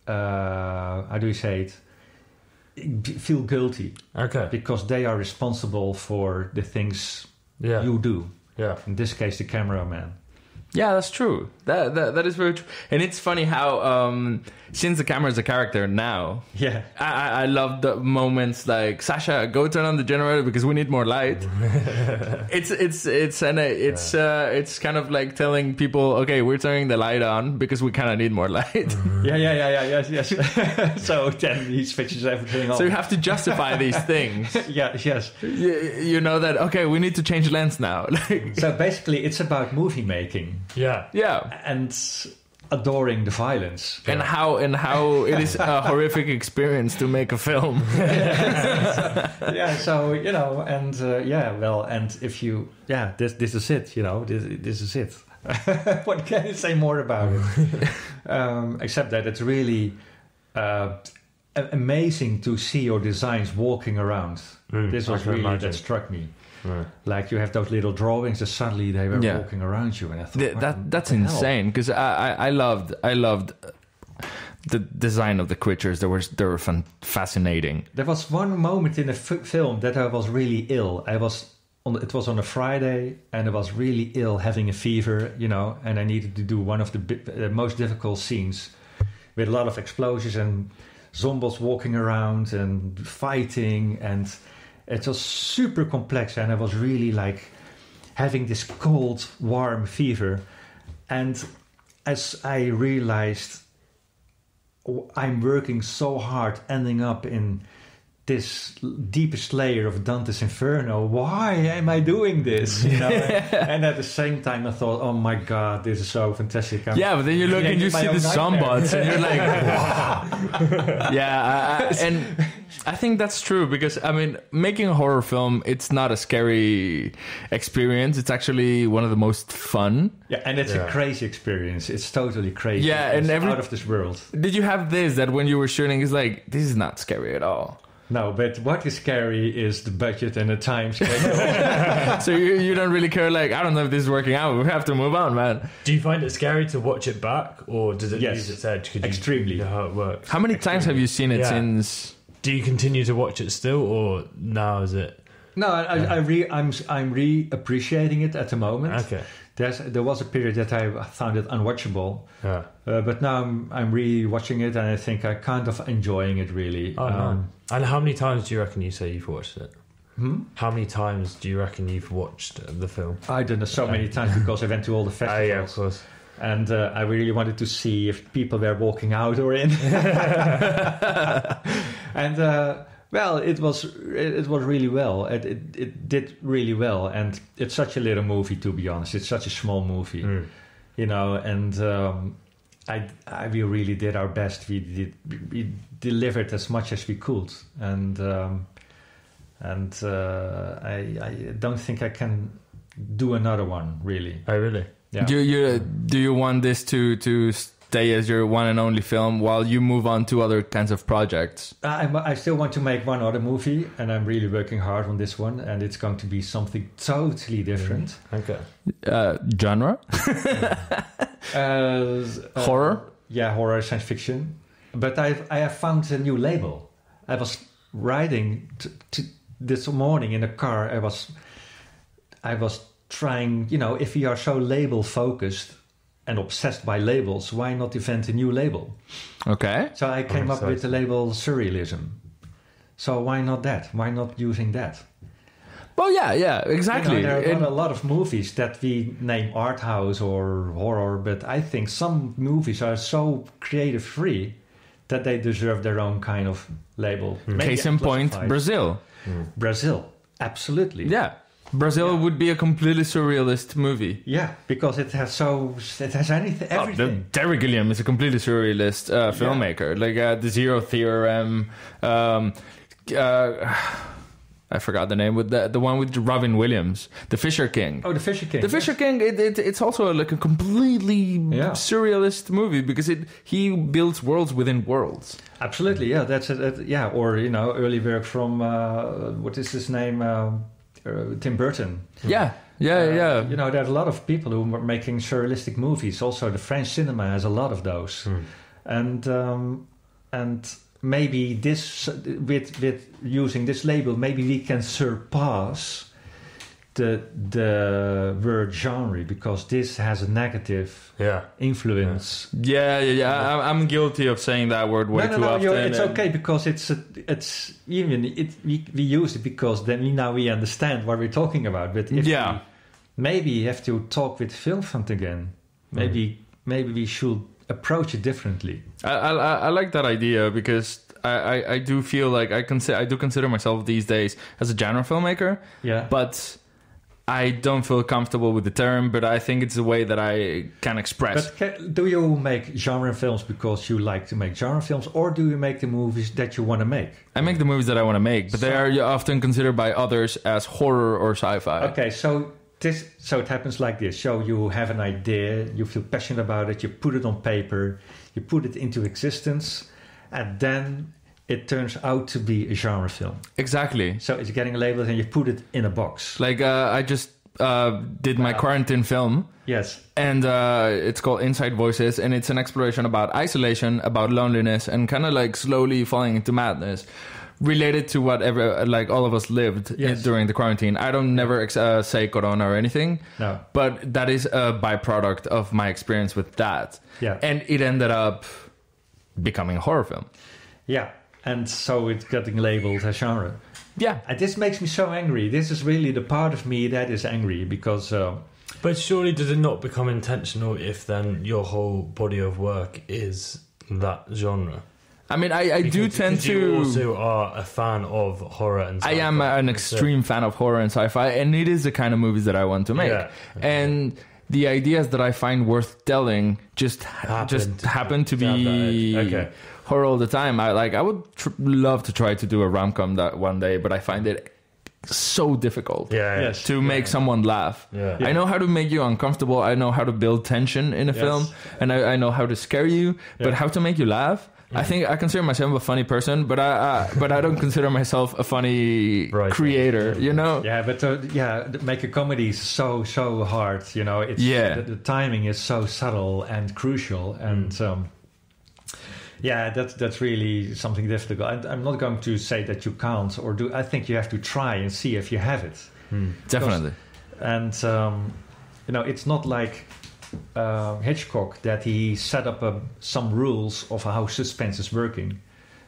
how do you say it? Feel guilty. Okay. Because they are responsible for the things you do. Yeah. In this case, the cameraman. Yeah, that's true. That is very true. And it's funny how since the camera is a character now, I love the moments like, Sasha, go turn on the generator because we need more light. It's kind of like telling people, okay, we're turning the light on because we kind of need more light. Yes. So then he switches everything on. So you have to justify these things. Yes. You know that, okay, we need to change lens now. So basically, it's about movie making. Yeah. And adoring the violence. And how it is a horrific experience to make a film. And if you this is it, this is it. What can you say more about it? Except that it's really amazing to see your designs walking around. This was really that struck me. Right. Like you have those little drawings and suddenly they were walking around you, and I thought that's insane, because I loved the design of the creatures. They were fascinating. There was one moment in the film that I was really ill. It was on a Friday, and I was really ill, having a fever, and I needed to do one of the most difficult scenes with a lot of explosions and zombies walking around and fighting, and it was super complex, and I was really like having this cold, warm fever. And as I realized I'm working so hard, ending up in this deepest layer of Dante's Inferno. Why am I doing this? And at the same time, I thought, "Oh my God, this is so fantastic!" But then you look and you see the zombots, and you're like, "Wow!" And I think that's true, because making a horror film, it's not a scary experience. It's actually one of the most fun. Yeah, and it's a crazy experience. It's totally crazy. Yeah, and out of this world. Did you have this, that when you were shooting, it's like, this is not scary at all? No, but what is scary is the budget and the time schedule. So you don't really care, like, I don't know if this is working out, we have to move on, man. Do you find it scary to watch it back, or does it lose its edge? Extremely. You know how it works? How many times have you seen it since? Do you continue to watch it still, or now is it? No, I'm re-appreciating it at the moment. Okay. There was a period that I found it unwatchable, but now I'm re-watching it, and I think I'm kind of enjoying it, really. Oh, no. And how many times do you reckon you've watched it? How many times do you reckon you've watched the film? I don't know, so many times, because I went to all the festivals. Yeah, of course. And I really wanted to see if people were walking out or in. And it was really well. It did really well, and it's such a little movie, to be honest. It's such a small movie, And we really did our best. We delivered as much as we could, and I don't think I can do another one, really. Oh, really? Yeah. Do you want this to stay as your one and only film while you move on to other kinds of projects? I still want to make one other movie, and I'm really working hard on this one, and it's going to be something totally different. Okay. Genre? Horror? Yeah, horror, science fiction. But I have found a new label. I was riding this morning in a car. I was trying, if we are so label focused and obsessed by labels, why not invent a new label? Okay. So I came up with the label surrealism. So why not that? Why not using that? Well, yeah, exactly. There are not a lot of movies that we name art house or horror, but I think some movies are so creative free that they deserve their own kind of label. Case in point, Brazil. Brazil, absolutely. Yeah. Brazil would be a completely surrealist movie. Yeah, because it has everything. Terry Gilliam is a completely surrealist filmmaker. Like the Zero Theorem. I forgot the name, with the one with Robin Williams, The Fisher King. Oh, The Fisher King. The Fisher King. It's also like a completely surrealist movie, because he builds worlds within worlds. Absolutely, yeah. That's it. Yeah, or early work from what is his name? Tim Burton. Yeah. There's a lot of people who are making surrealistic movies. Also, the French cinema has a lot of those, and maybe this with using this label, maybe we can surpass the word genre, because this has a negative influence. Yeah. I'm guilty of saying that word way too often. It's okay, because we use it because then we understand what we're talking about. But if we maybe have to talk with Film Fund again, maybe we should approach it differently. I like that idea, because I do feel like I do consider myself these days as a genre filmmaker. Yeah, but I don't feel comfortable with the term, but I think it's a way that I can express. But do you make genre films because you like to make genre films, or do you make the movies that you want to make? I make the movies that I want to make, but they are often considered by others as horror or sci-fi. Okay, so it happens like this. So you have an idea, you feel passionate about it, you put it on paper, you put it into existence, and then it turns out to be a genre film. Exactly. So it's getting labeled and you put it in a box. Like I just did my quarantine film. Yes. And it's called Inside Voices, and it's an exploration about isolation, about loneliness, and kind of like slowly falling into madness, related to whatever like all of us lived during the quarantine. I don't never say corona or anything, no, but that is a byproduct of my experience with that. Yeah, and it ended up becoming a horror film. Yeah, and so it's getting labeled as genre. Yeah, and this makes me so angry. This is really the part of me that is angry because. But surely does it not become intentional if then your whole body of work is that genre? I mean, I do tend to... You also are a fan of horror and sci-fi. I am an extreme fan of horror and sci-fi, and it is the kind of movies that I want to make. Yeah. And the ideas that I find worth telling just happen to be horror all the time. I would love to try to do a rom-com that one day, but I find it so difficult to make someone laugh. Yeah. I know how to make you uncomfortable. I know how to build tension in a film, and I know how to scare you, but how to make you laugh? I think I consider myself a funny person, but I don't consider myself a funny creator, you know? Yeah, but make a comedy is so hard, you know? It's, the timing is so subtle and crucial, and that's really something difficult. And I'm not going to say that you can't or do. I think you have to try and see if you have it. Definitely. And it's not like Hitchcock that he set up some rules of how suspense is working.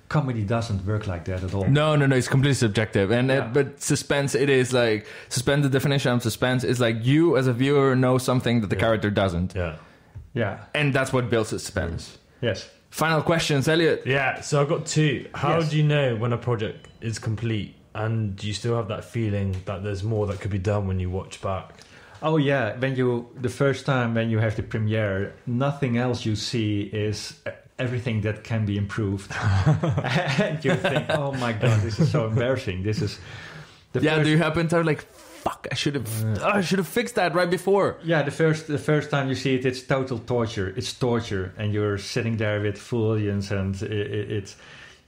Comedy doesn't work like that at all. No, it's completely subjective. And but suspense, it is like the definition of suspense is like you as a viewer know something that the character doesn't. Yeah, and that's what builds suspense. Yes. Final questions, Elliot. Yeah, so I've got two. How do you know when a project is complete, and do you still have that feeling that there's more that could be done when you watch back? Oh yeah, the first time when you have the premiere, nothing else you see is everything that can be improved. And you think, oh my god, this is so embarrassing. This is do you happen to like, fuck, I should have fixed that right before. Yeah, the first time you see it, it's total torture. It's torture, and you're sitting there with full audience, and it's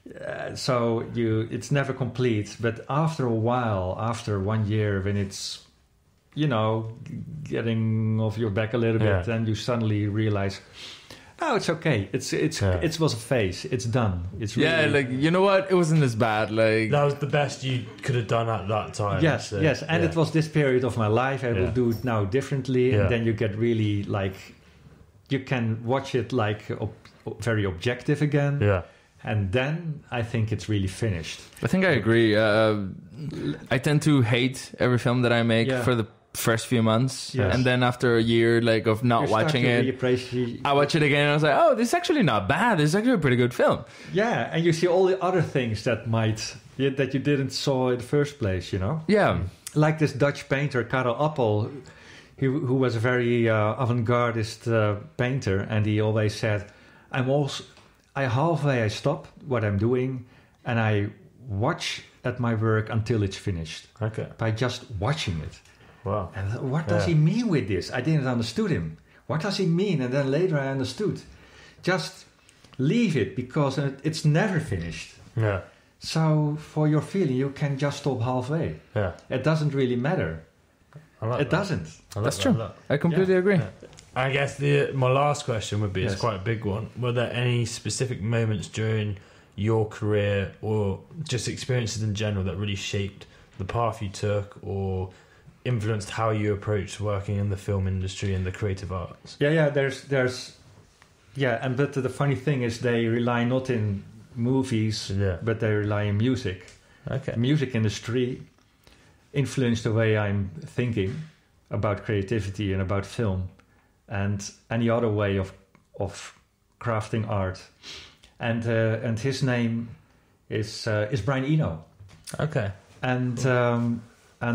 it's never complete. But after a while, after 1 year, when it's getting off your back a little bit, then you suddenly realize, oh, it's okay. It was a phase. It's done. It's really, like, you know what? It wasn't as bad. Like, that was the best you could have done at that time. Yes, and it was this period of my life. I will do it now differently, and then you get really like, you can watch it like very objective again. Yeah. And then I think it's really finished. I think I agree. I tend to hate every film that I make for the first few months, and then after a year of not watching it, I watch it again and I was like, oh, this is actually not bad. This is actually a pretty good film. Yeah, and you see all the other things that you didn't saw in the first place, Yeah. Like this Dutch painter, Karel Appel, who was a very avant-gardist painter, and he always said, I stop what I'm doing and I watch at my work until it's finished. Okay. By just watching it. Wow. And what does he mean with this? I didn't understood him. What does he mean? And then later I understood. Just leave it because it's never finished. Yeah. So for your feeling, you can just stop halfway. Yeah. It doesn't really matter. It doesn't. That's true. I completely agree. Yeah. I guess my last question would be, it's quite a big one. Were there any specific moments during your career or just experiences in general that really shaped the path you took or influenced how you approached working in the film industry and the creative arts? Yeah, but the funny thing is they rely not in movies, but they rely in music. Okay. Music industry influenced the way I'm thinking about creativity and about film and any other way of crafting art. And his name is Brian Eno. Okay. And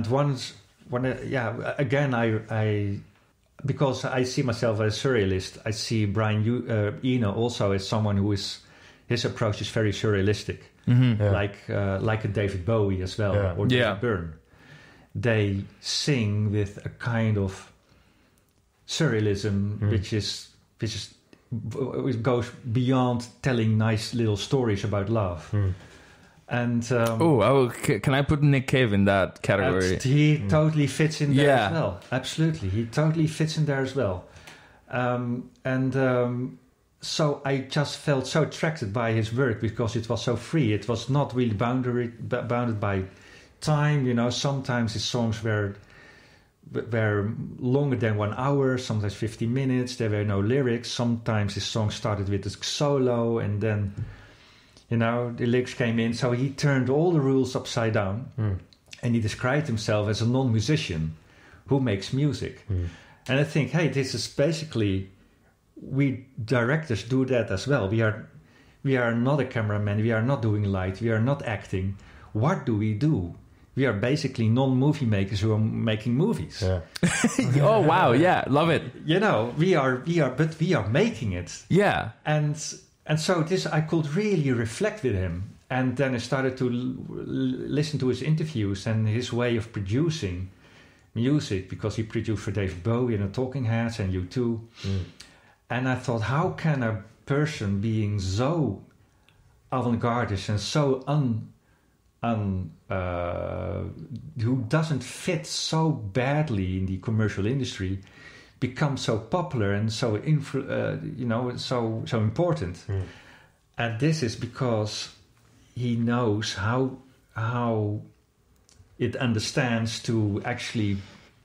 once again I because I see myself as a surrealist, I see Brian Eno also as someone who is, his approach is very surrealistic, like a David Bowie as well, or David Byrne. They sing with a kind of surrealism which is it goes beyond telling nice little stories about love. And can I put Nick Cave in that category? He totally fits in there as well. Absolutely, he totally fits in there as well. So I just felt so attracted by his work because it was so free. It was not really bounded by time. You know, sometimes his songs were longer than 1 hour, sometimes 50 minutes. There were no lyrics. Sometimes his song started with a solo, and then, you know, the lyrics came in. So he turned all the rules upside down, and he described himself as a non-musician who makes music. And I think, hey, this is basically, we directors do that as well. We are not a cameraman. We are not doing light. We are not acting. What do? We are basically non-movie makers who are making movies. Yeah. Oh wow, yeah, love it. You know, we are making it. Yeah. And so this, I could really reflect with him. And then I started to listen to his interviews and his way of producing music, because he produced for David Bowie and the Talking Heads and U2. And I thought, how can a person being so avant-garde and so who doesn't fit so badly in the commercial industry become so popular and so so important? And this is because he knows how it understands to actually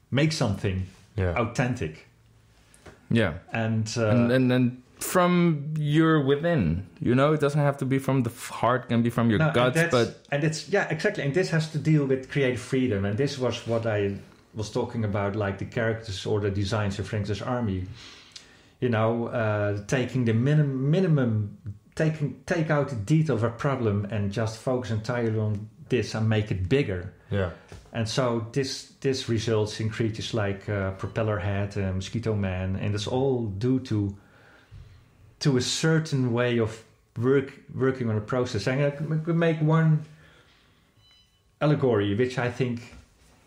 make something authentic. Yeah, and from your within, you know, it doesn't have to be from the heart, can be from your guts, and it's exactly. And this has to deal with creative freedom, and this was what I was talking about, like the characters or the designs of Frank's Army. You know, taking the minimum, take out the detail of a problem and just focus entirely on this and make it bigger. Yeah. And so this results in creatures like Propeller Head and Mosquito Man, and it's all due to a certain way of working on a process. And I could make one allegory, which I think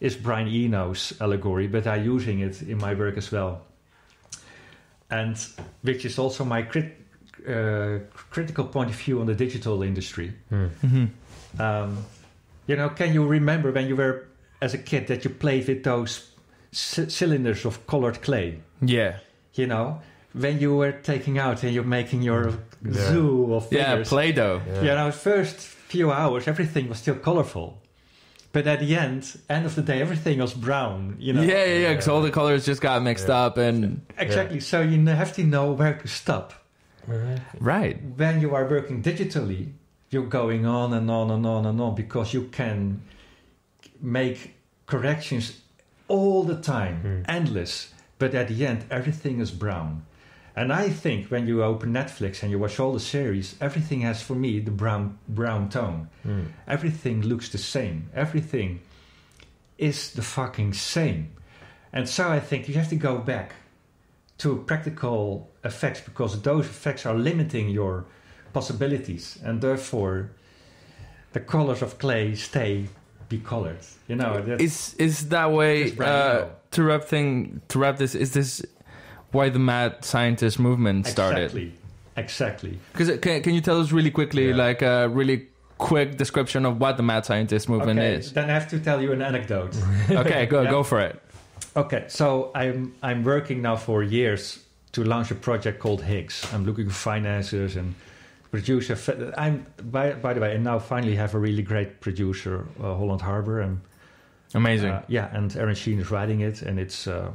is Brian Eno's allegory, but I'm using it in my work as well. And which is also my critical point of view on the digital industry. You know, can you remember when you were as a kid that you played with those cylinders of colored clay? Yeah. You know, when you were taking out and you're making your zoo of figures. Yeah, Play-Doh. Yeah. You know, first few hours, everything was still colorful. But at the end of the day, everything was brown, you know. Yeah, because all the colors just got mixed up. And exactly, so you have to know where to stop. Right. When you are working digitally, you're going on and on and on and on, because you can make corrections all the time, endless. But at the end, everything is brown. And I think when you open Netflix and you watch all the series, everything has, for me, the brown tone. Everything looks the same. Everything is the fucking same. And so I think you have to go back to practical effects, because those effects are limiting your possibilities, and therefore the colors of clay be colored. You know, is that way to wrap this? Is this why the mad scientist movement started? Exactly. Because can you tell us really quickly, like a really quick description of what the mad scientist movement is? Then I have to tell you an anecdote. Okay, go for it. Okay, so I'm working now for years to launch a project called Higgs. I'm looking for financiers and producer. I'm by the way, I now finally have a really great producer, Holland Harbor, and amazing. And Aaron Sheen is writing it, and it's a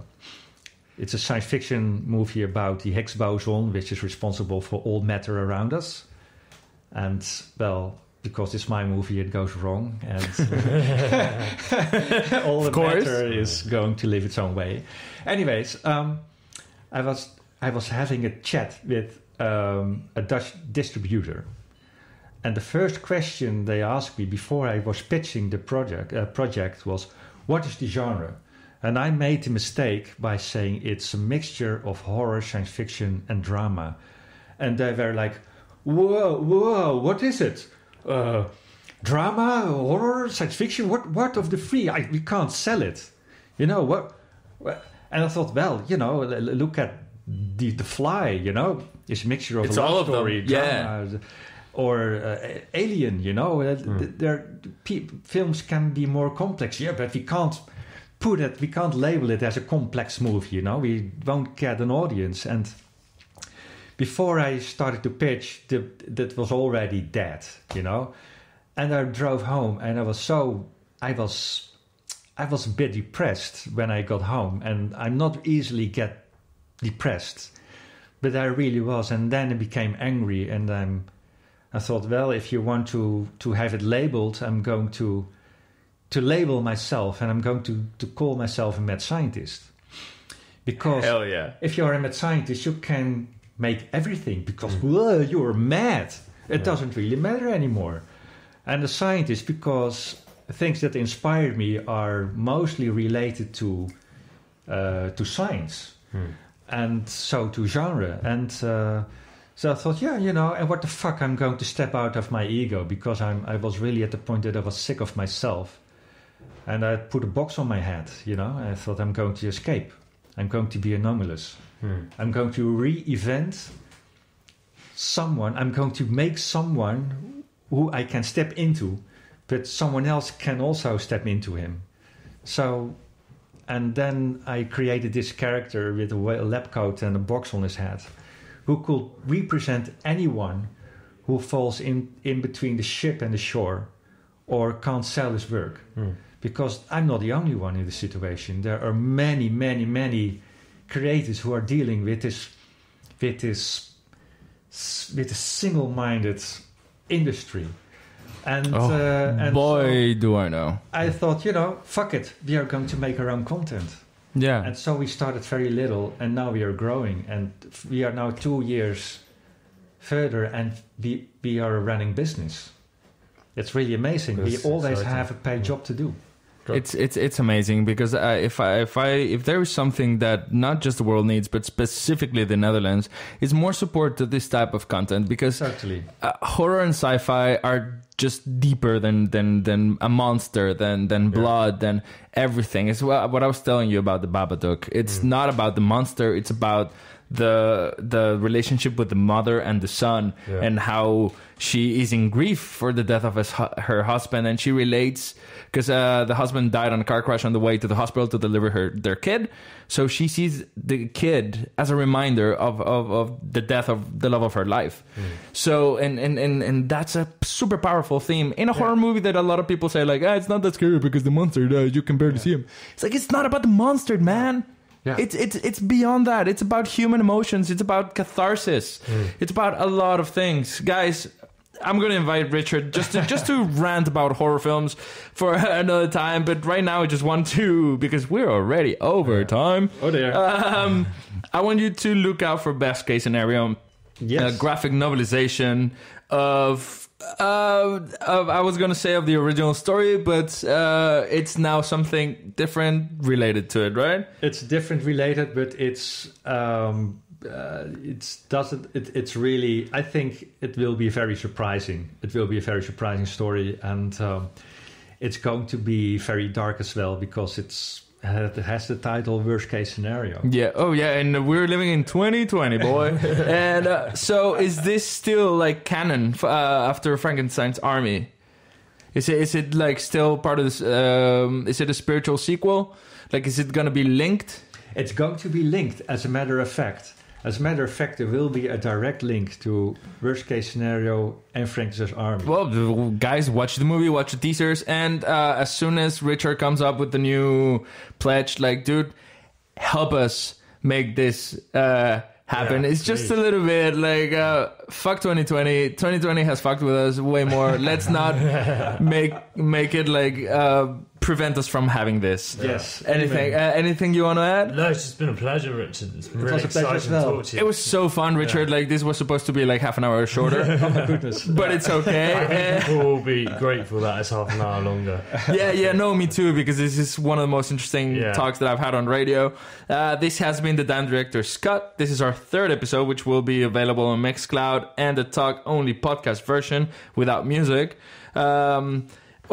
science fiction movie about the Higgs boson, which is responsible for all matter around us. And well, because it's my movie, it goes wrong, and all the matter is going to live its own way. Anyways, I was having a chat with a Dutch distributor, and the first question they asked me before I was pitching the project was, "What is the genre?" And I made the mistake by saying it's a mixture of horror, science fiction, and drama, and they were like, "Whoa, what is it? Drama, horror, science fiction? What of the three? We can't sell it, you know what?" And I thought, well, you know, look at the Fly, you know, It's a mixture of It's a love all of them. story, drama, or Alien. Films can be more complex. Yeah, but we can't we can't label it as a complex movie. We won't get an audience. And before I started to pitch, that was already dead. And I drove home, and I was a bit depressed when I got home, and I'm not easily get depressed, but I really was. And then I became angry, and I thought, well, if you want to have it labeled, I'm going to label myself, and I'm going to call myself a mad scientist. Because hell yeah, if you're a mad scientist, you can make everything, because whoa, you're mad. It doesn't really matter anymore. And a scientist, because things that inspired me are mostly related to science, and so to genre. And so I thought, and what the fuck, I'm going to step out of my ego, because I was really at the point that I was sick of myself. And I put a box on my head, I thought, I'm going to escape. I'm going to be anomalous. I'm going to re-event someone. I'm going to make someone who I can step into, but someone else can also step into him. So, and then I created this character with a lab coat and a box on his head, who could represent anyone who falls in between the ship and the shore, or can't sell his work. Because I'm not the only one in this situation. There are many, many, many creators who are dealing with this single-minded industry. And boy, do I know. I thought, fuck it, we are going to make our own content. Yeah. And so we started very little, and now we are growing, and we are now 2 years further, and we are a running business. It's really amazing. We always have a paid job to do. It's amazing, because if there is something that not just the world needs, but specifically the Netherlands, is more support to this type of content, because horror and sci-fi are just deeper than a monster, than blood, than everything. It's what I was telling you about the Babadook. It's not about the monster. It's about the relationship with the mother and the son, and how she is in grief for the death of her husband, and she relates, because the husband died on a car crash on the way to the hospital to deliver their kid. So she sees the kid as a reminder of the death of the love of her life. So and that's a super powerful theme in a horror movie that a lot of people say, like, it's not that scary because the monster died, you can barely see him. It's like, it's not about the monster, man. Yeah. It's beyond that. It's about human emotions. It's about catharsis. It's about a lot of things. Guys, I'm going to invite Richard just to rant about horror films for another time. But right now I just want to, because we're already over time. Oh dear. I want you to look out for best case scenario. Yes. Graphic novelization of I was going to say of the original story, but it's now something different related to it, right? It's different related, but it's really, I think it will be very surprising. It will be a very surprising story, and it's going to be very dark as well, because it has the title Worst Case Scenario. Yeah. Oh, yeah. And we're living in 2020, boy. And so is this still like canon after Frankenstein's Army? Is it like still part of this? Is it a spiritual sequel? Like, is it going to be linked? It's going to be linked, as a matter of fact. As a matter of fact, there will be a direct link to Worst Case Scenario and Frankenstein's Army. Well, guys, watch the movie, watch the teasers, and as soon as Richard comes up with the new pledge, like, dude, help us make this happen. It's just a little bit like, fuck 2020. 2020 has fucked with us way more. Let's not make it like... prevent us from having this. Yes. Anything you want to add? No, it's just been a pleasure, Richard. It's been really exciting to talk to you. It was so fun, Richard. Like, this was supposed to be like half an hour shorter. Oh my goodness. But it's okay. I think people will be grateful that it's half an hour longer. No, me too, because this is one of the most interesting talks that I've had on radio. This has been the Damn Director Scott. This is our 3rd episode, which will be available on Mixcloud and the Talk Only podcast version without music.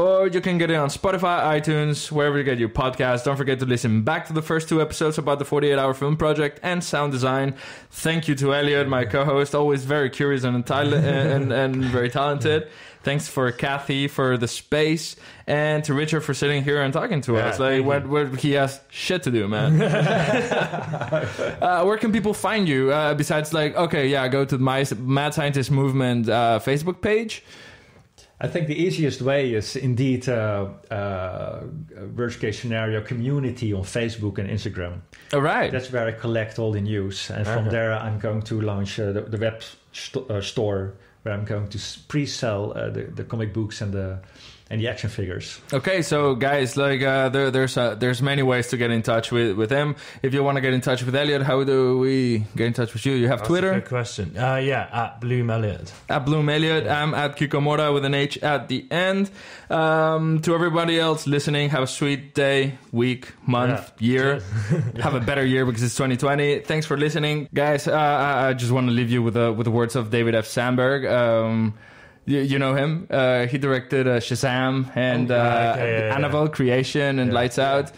or you can get it on Spotify, iTunes, wherever you get your podcast. Don't forget to listen back to the first 2 episodes about the 48-hour film project and sound design. Thank you to Elliot, my co-host, always very curious and very talented. Thanks for Kathy for the space, and to Richard for sitting here and talking to us. Like, what he has shit to do, man. Where can people find you besides like, go to the Mad Scientist Movement Facebook page? I think the easiest way is indeed worst case scenario community on Facebook and Instagram. All right. That's where I collect all the news, and from there I'm going to launch the web store, where I'm going to pre-sell the comic books and the action figures. Okay, so guys, like there's many ways to get in touch with him. If you want to get in touch with Elliot, how do we get in touch with you? You have Twitter? That's a good question. At Bloom Elliot. At Bloom Elliot. I'm at Kiko Morah with an H at the end. To everybody else listening, have a sweet day, week, month, year. Have a better year because it's 2020. Thanks for listening. Guys, I just want to leave you with the words of David F. Sandberg. You know him. He directed Shazam and Annabelle Creation and Lights Out.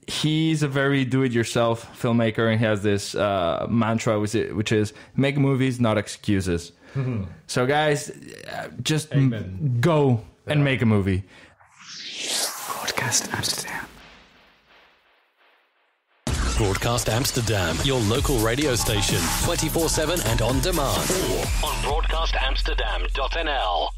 He's a very do-it-yourself filmmaker, and he has this mantra, which is make movies, not excuses. Mm-hmm. So guys, just go and make a movie. Broadcast Amsterdam. Broadcast Amsterdam, your local radio station, 24/7 and on demand. Or on broadcastamsterdam.nl.